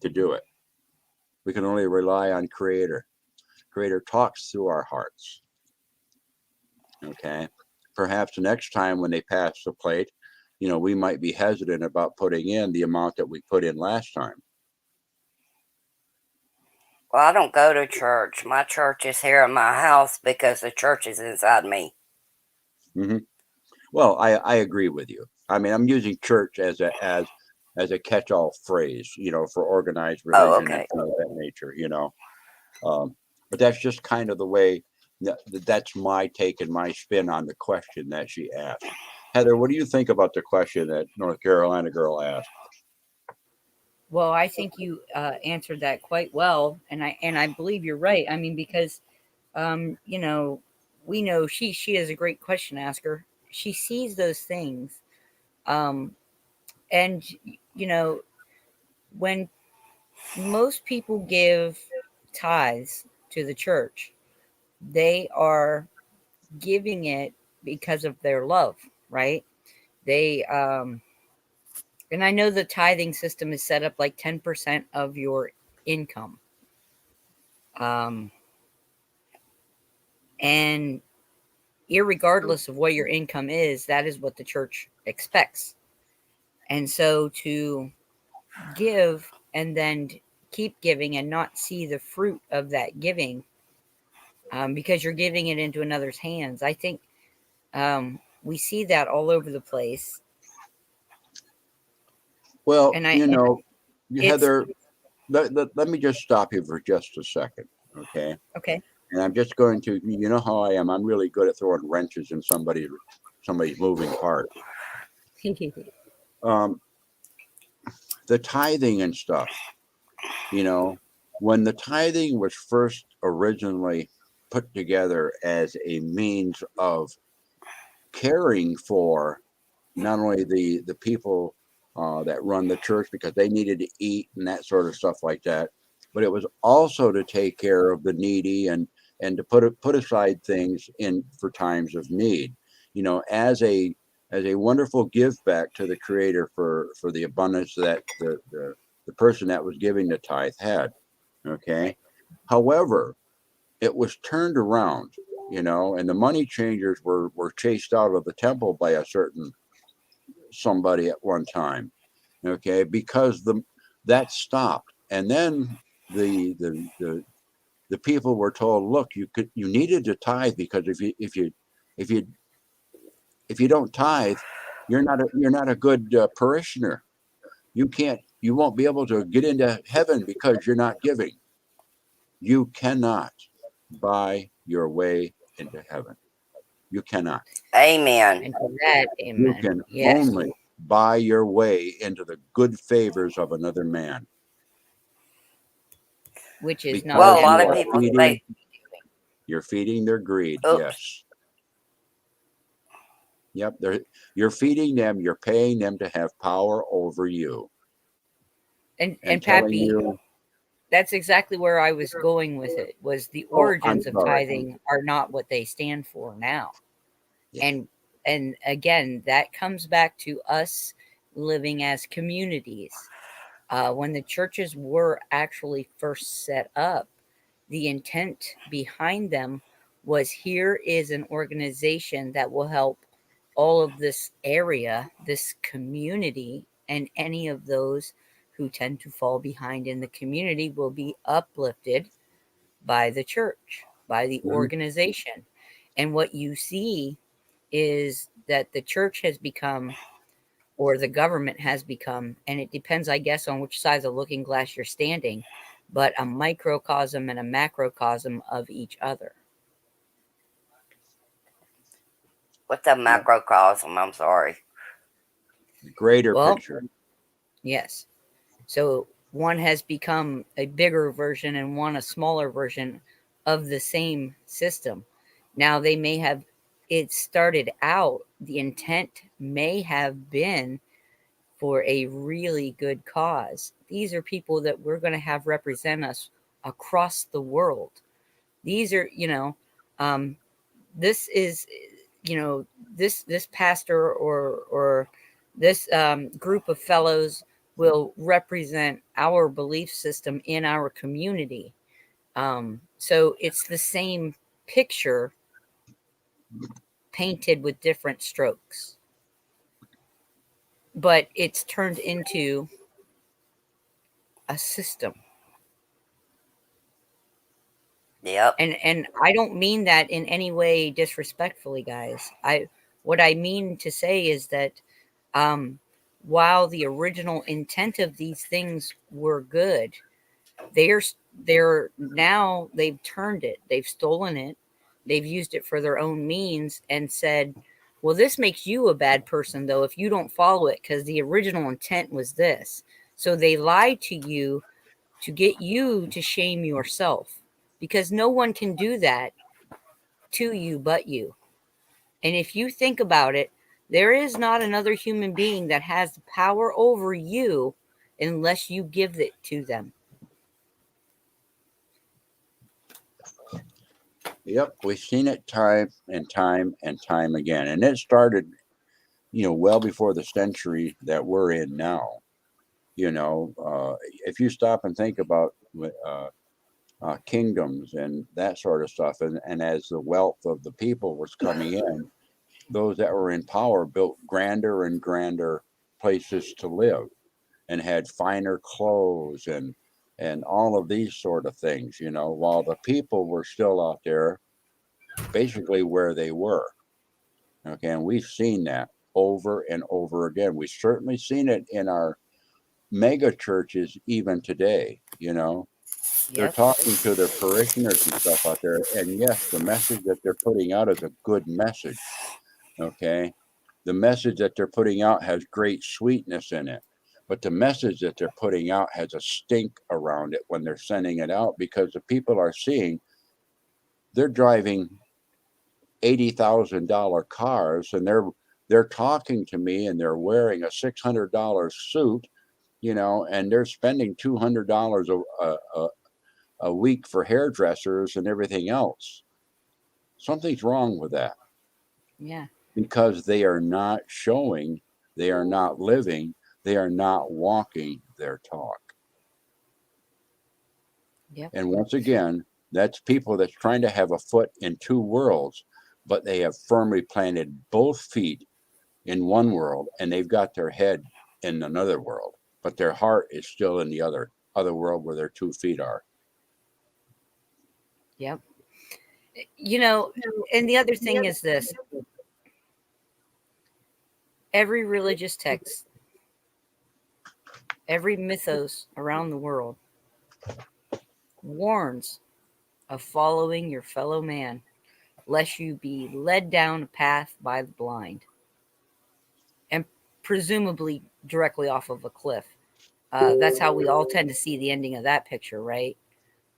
to do it. We can only rely on Creator. Creator talks through our hearts. Okay. Perhaps next time when they pass the plate, you know, we might be hesitant about putting in the amount that we put in last time. Well, I don't go to church. My church is here in my house because the church is inside me. Hmm. Well, I agree with you. I mean, I'm using church as a catch-all phrase, you know, for organized Oh, religion and okay. things of that nature, you know. But that's just kind of the way that's my take and my spin on the question that she asked. Heather, what do you think about the question that North Carolina Girl asked? Well, I think you answered that quite well, and I believe you're right. I mean, because you know, we know she is a great question asker. She sees those things, um, and you know, when most people give tithes to the church, they are giving it because of their love, right? They and I know the tithing system is set up like 10% of your income. And irregardless of what your income is, that is what the church expects. And so to give and then keep giving and not see the fruit of that giving, because you're giving it into another's hands, I think we see that all over the place. Well, And Heather, let me just stop you for just a second, okay? Okay. And I'm just going to, you know how I am. I'm really good at throwing wrenches in somebody's moving part. The tithing and stuff, when the tithing was first originally put together as a means of caring for not only the people that run the church because they needed to eat and that sort of stuff like that, but it was also to take care of the needy and to put aside things in for times of need, as a wonderful give back to the Creator for the abundance that the person that was giving the tithe had. Okay. However, it was turned around, and the money changers were chased out of the temple by a certain somebody at one time, okay, because that stopped, and then the people were told, look, you needed to tithe, because if you don't tithe, you're not a good parishioner. You won't be able to get into heaven because you're not giving. You cannot buy your way into heaven. You cannot. Amen. And for that, amen. You can Yes. only buy your way into the good favors of another man. Which is Because not Well, a at lot all of people feeding- say, You're feeding their greed. Oops. Yes. Yep. You're feeding them. You're paying them to have power over you. and telling Pappy, you, that's exactly where I was going with it. Was the Oh, I'm origins of sorry. tithing are not what they stand for now. Yeah. And again, that comes back to us living as communities. When the churches were actually first set up, the intent behind them was, here is an organization that will help all of this area, this community, and any of those who tend to fall behind in the community will be uplifted by the church, by the Mhm. organization. And what you see is that the church has become, or the government has become, and it depends, I guess, on which side of the looking glass you're standing, but a microcosm and a macrocosm of each other. what's a macrocosm? I'm sorry. Greater Well, picture. yes. So one has become a bigger version and one a smaller version of the same system. Now they may have, it started out, the intent may have been for a really good cause. These are people that we're going to have represent us across the world. These are, this is, this pastor or this group of fellows will represent our belief system in our community. So it's the same picture painted with different strokes, but it's turned into a system. Yep. And I don't mean that in any way disrespectfully, guys. What I mean to say is that while the original intent of these things were good, they're now, they've turned it, they've stolen it, they've used it for their own means and said, well, this makes you a bad person though if you don't follow it, because the original intent was this. So they lie to you to get you to shame yourself, because no one can do that to you but you. And if you think about it, there is not another human being that has power over you unless you give it to them. Yep, we've seen it time and time and time again. And it started, well before the century that we're in now. If you stop and think about kingdoms and that sort of stuff, and as the wealth of the people was coming in, those that were in power built grander and grander places to live and had finer clothes and all of these sort of things, while the people were still out there basically where they were. Okay, and we've seen that over and over again. We've certainly seen it in our mega churches even today. They're Yep. talking to their parishioners and stuff out there, and yes, the message that they're putting out is a good message. Okay, the message that they're putting out has great sweetness in it, but the message that they're putting out has a stink around it when they're sending it out, because the people are seeing they're driving $80,000 cars, and they're talking to me, and they're wearing a $600 suit, and they're spending $200 a week for hairdressers and everything else. Something's wrong with that, Yeah. because they are not showing, they are not living, they are not walking their talk. Yep. And once again, that's people that's trying to have a foot in two worlds, but they have firmly planted both feet in one world, and they've got their head in another world, but their heart is still in the other world where their 2 feet are. Yep. And the other thing is this: every religious text, every mythos around the world warns of following your fellow man, lest you be led down a path by the blind, and presumably directly off of a cliff. That's how we all tend to see the ending of that picture, right?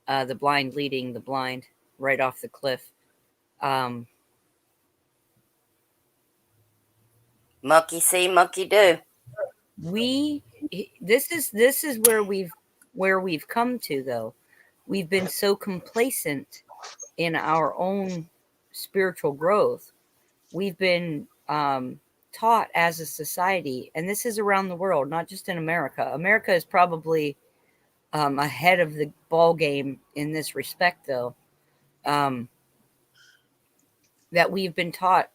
The blind leading the blind right off the cliff. Um, Monkey see, monkey do. this is where we've come to, though. We've been so complacent in our own spiritual growth. We've been taught as a society, and this is around the world, not just in America. America is probably ahead of the ball game in this respect, though. That we've been taught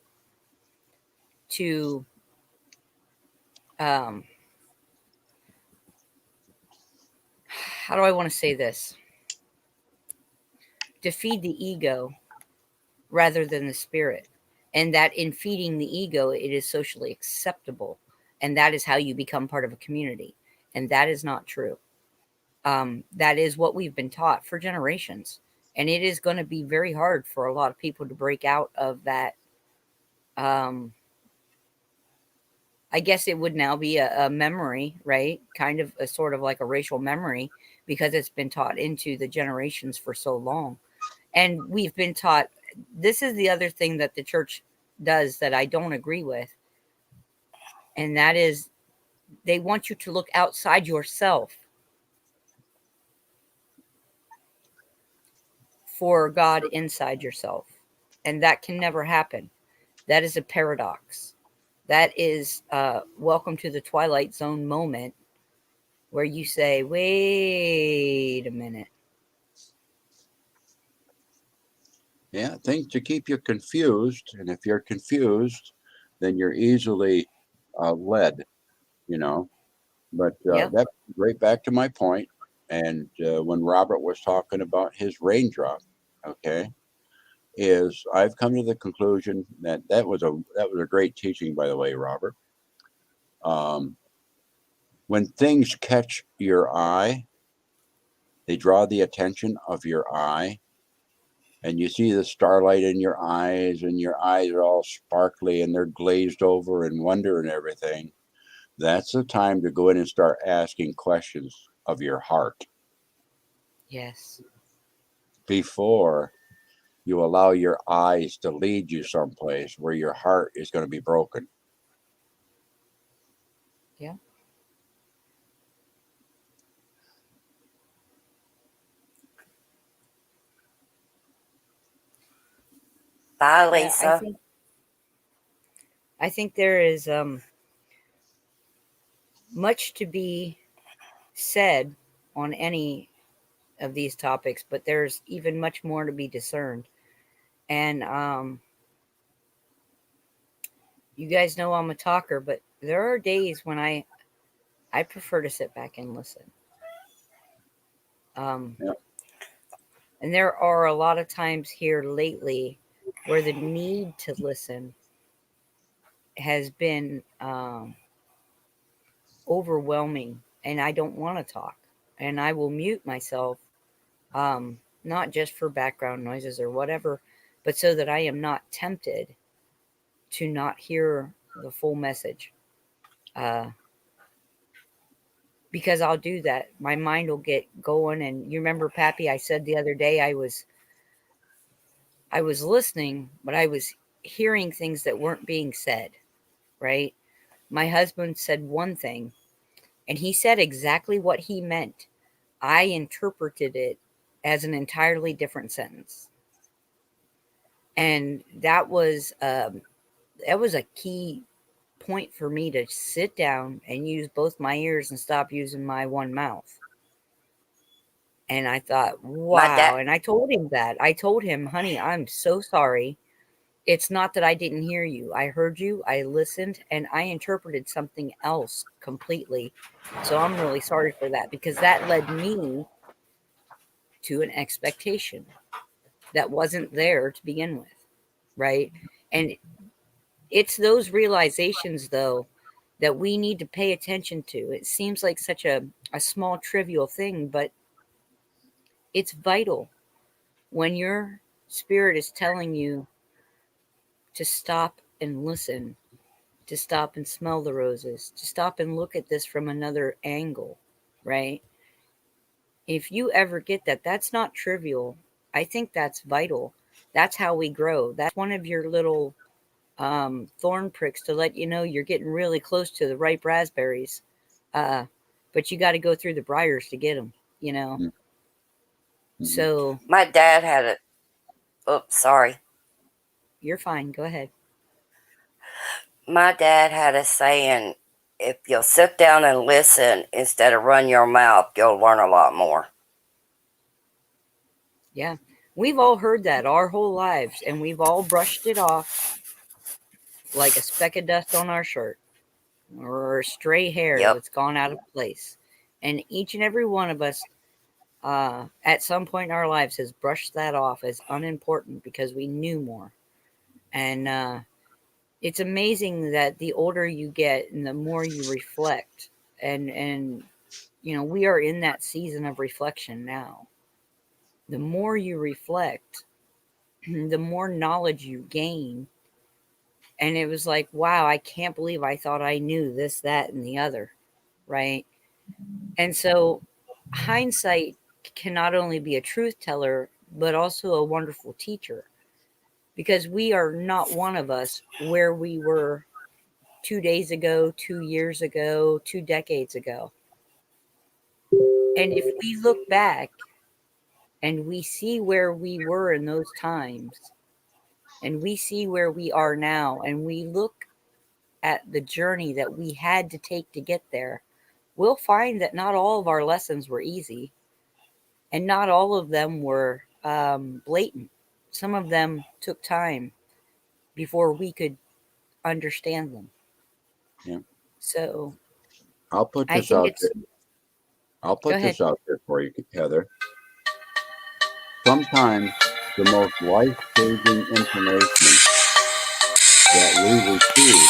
to how do I want to say this? To feed the ego rather than the spirit. And that in feeding the ego, it is socially acceptable. And that is how you become part of a community. And that is not true. That is what we've been taught for generations. And it is going to be very hard for a lot of people to break out of that. I guess it would now be a memory, right? Kind of a sort of like a racial memory, because it's been taught into the generations for so long. And we've been taught, this is the other thing that the church does that I don't agree with. And that is, they want you to look outside yourself for God inside yourself. And that can never happen. That is a paradox. That is welcome to the Twilight Zone moment, where you say, wait a minute. Yeah, things to keep you confused. And if you're confused, then you're easily led, But Yep. that's right back to my point. And when Robert was talking about his raindrop, okay, is I've come to the conclusion that was a great teaching, by the way, Robert. When things catch your eye, they draw the attention of your eye, and you see the starlight in your eyes, and your eyes are all sparkly and they're glazed over and wonder and everything. That's the time to go in and start asking questions of your heart Yes. before you allow your eyes to lead you someplace where your heart is going to be broken. Yeah. Bye, Yeah, Lisa. I think there is much to be said on any of these topics, but there's even much more to be discerned. And you guys know I'm a talker, but there are days when I prefer to sit back and listen. Um, Yeah. and there are a lot of times here lately where the need to listen has been overwhelming, and I don't want to talk, and I will mute myself, not just for background noises or whatever, but so that I am not tempted to not hear the full message. Uh, because I'll do that. My mind will get going. And you remember, Pappy, I said the other day I was listening, but I was hearing things that weren't being said, right? My husband said one thing, and he said exactly what he meant. I interpreted it as an entirely different sentence. And that was a key point for me to sit down and use both my ears and stop using my one mouth. And I thought, My dad. wow. And I told him that. I told him, honey, I'm so sorry. It's not that I didn't hear you. I heard you, I listened, and I interpreted something else completely. So I'm really sorry for that, because that led me to an expectation that wasn't there to begin with. Right. And it's those realizations, though, that we need to pay attention to. It seems like such a small, trivial thing, but it's vital when your spirit is telling you to stop and listen, to stop and smell the roses, to stop and look at this from another angle, right? If you ever get that, that's not trivial. I think that's vital. That's how we grow. That's one of your little thorn pricks to let you know you're getting really close to the ripe raspberries. Uh, but you got to go through the briars to get them, you know? Mm-hmm. So My dad had a. Oops, sorry. you're fine. Go ahead. My dad had a saying: if you'll sit down and listen instead of run your mouth, you'll learn a lot more. Yeah. We've all heard that our whole lives, and we've all brushed it off like a speck of dust on our shirt or a stray hair Yep. that's gone out of place. And each and every one of us, at some point in our lives, has brushed that off as unimportant because we knew more. And it's amazing that the older you get and the more you reflect, and you know, we are in that season of reflection now. The more you reflect, the more knowledge you gain. And it was like, wow, I can't believe I thought I knew this, that, and the other, right? And so hindsight can not only be a truth teller, but also a wonderful teacher, because we are not one of us where we were 2 days ago, 2 years ago, 2 decades ago. And if we look back and we see where we were in those times, and we see where we are now, and we look at the journey that we had to take to get there, we'll find that not all of our lessons were easy, and not all of them were blatant. Some of them took time before we could understand them. Yeah. So I'll put I this think out it's. there. I'll Go put ahead. this out there for you, Heather. Sometimes the most life-changing information that we receive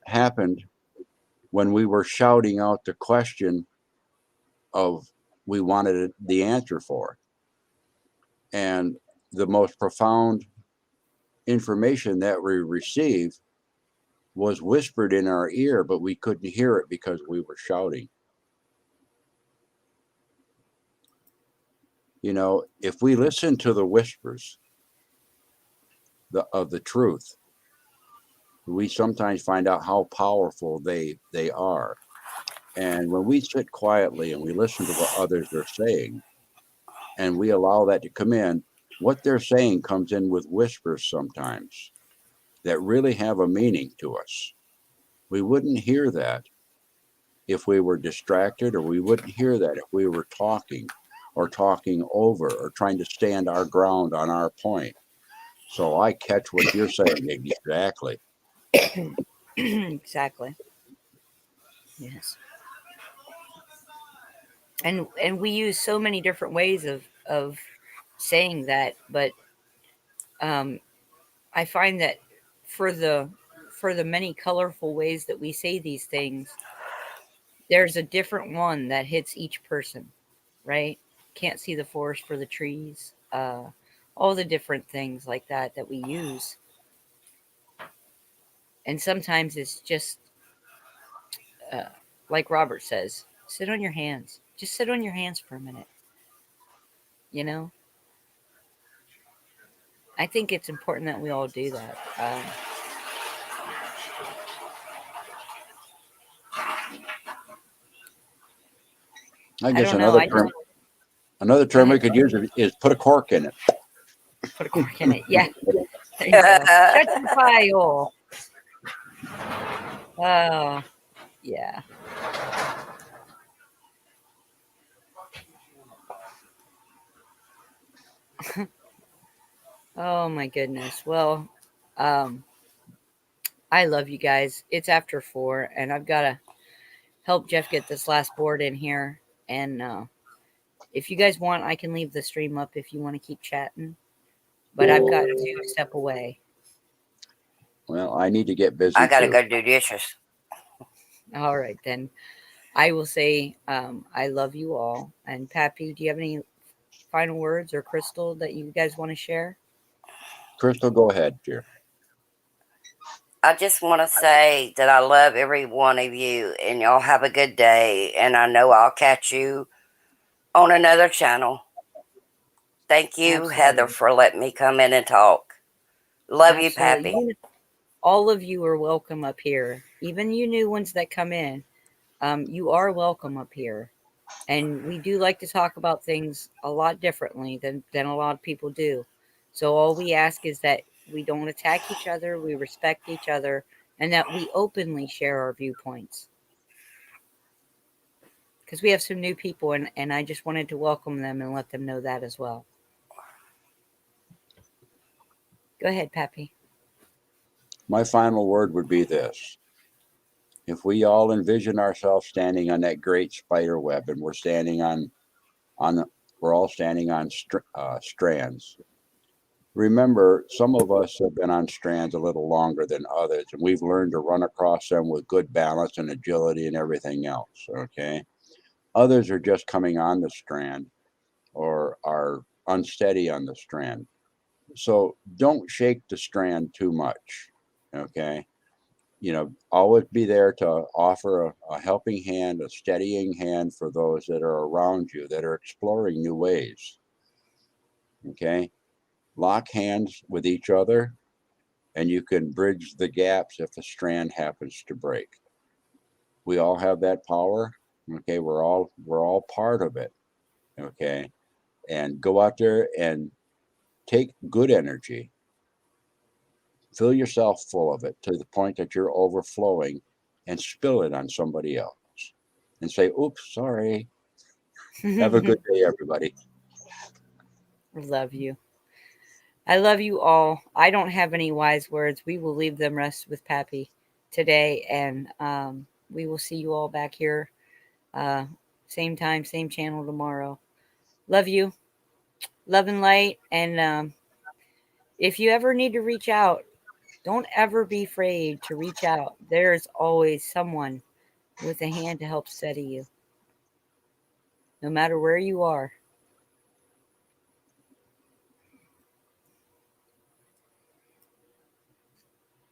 happened when we were shouting out the question of we wanted the answer for. And the most profound information that we received was whispered in our ear, but we couldn't hear it because we were shouting. You know, if we listen to the whispers of the truth, we sometimes find out how powerful they are. And when we sit quietly and we listen to what others are saying, and we allow that to come in, what they're saying comes in with whispers sometimes that really have a meaning to us. We wouldn't hear that if we were distracted, or we wouldn't hear that if we were talking or talking over or trying to stand our ground on our point. So I catch what you're saying exactly. Exactly. Yes. And we use so many different ways of saying that, but um, I find that for the for the many colorful ways that we say these things, there's a different one that hits each person, right? Can't see the forest for the trees. All the different things like that that we use, and sometimes it's just uh, like Robert says, sit on your hands. Just sit on your hands for a minute. You know, I think it's important that we all do that. I I guess don't know. I just another go term we ahead. could use is put a cork in it. Put a cork in it. Yeah, there you go. Shut your pie hole. Oh, yeah. Oh my goodness. Well, um, I love you guys. It's after 4, and I've got to help Jeff get this last board in here. And if you guys want, I can leave the stream up if you want to keep chatting. But I've got to step away. Well, I need to get busy I gotta too. go do dishes. All right, then. I will say I love you all. And Pappy, do you have any final words, or Crystal, that you guys want to share? Crystal, go ahead, dear. I just want to say that I love every one of you, and y'all have a good day. And I know I'll catch you on another channel. Thank you, Heather, Absolutely. for letting me come in and talk. Love you, Absolutely. Pappy. All of you are welcome up here. Even you new ones that come in, you are welcome up here. And we do like to talk about things a lot differently than a lot of people do. So all we ask is that we don't attack each other, we respect each other, and that we openly share our viewpoints. Because we have some new people, and I just wanted to welcome them and let them know that as well. Go ahead, Pappy. My final word would be this. If we all envision ourselves standing on that great spider web, and we're standing we're all standing on strands. Remember, some of us have been on strands a little longer than others, and we've learned to run across them with good balance and agility and everything else. Okay. Others are just coming on the strand or are unsteady on the strand. So don't shake the strand too much. Okay. Always be there to offer a helping hand, a steadying hand for those that are around you that are exploring new ways. Okay. Lock hands with each other, and you can bridge the gaps if a strand happens to break. We all have that power. Okay. We're all part of it. Okay. And go out there and take good energy, fill yourself full of it to the point that you're overflowing, and spill it on somebody else and say, oops, sorry. Have a good day, everybody. Love you. I love you all. I don't have any wise words. We will leave them rest with Pappy today, and we will see you all back here, uh, same time, same channel tomorrow. Love you, love and light. And if you ever need to reach out, don't ever be afraid to reach out. There is always someone with a hand to help steady you, no matter where you are.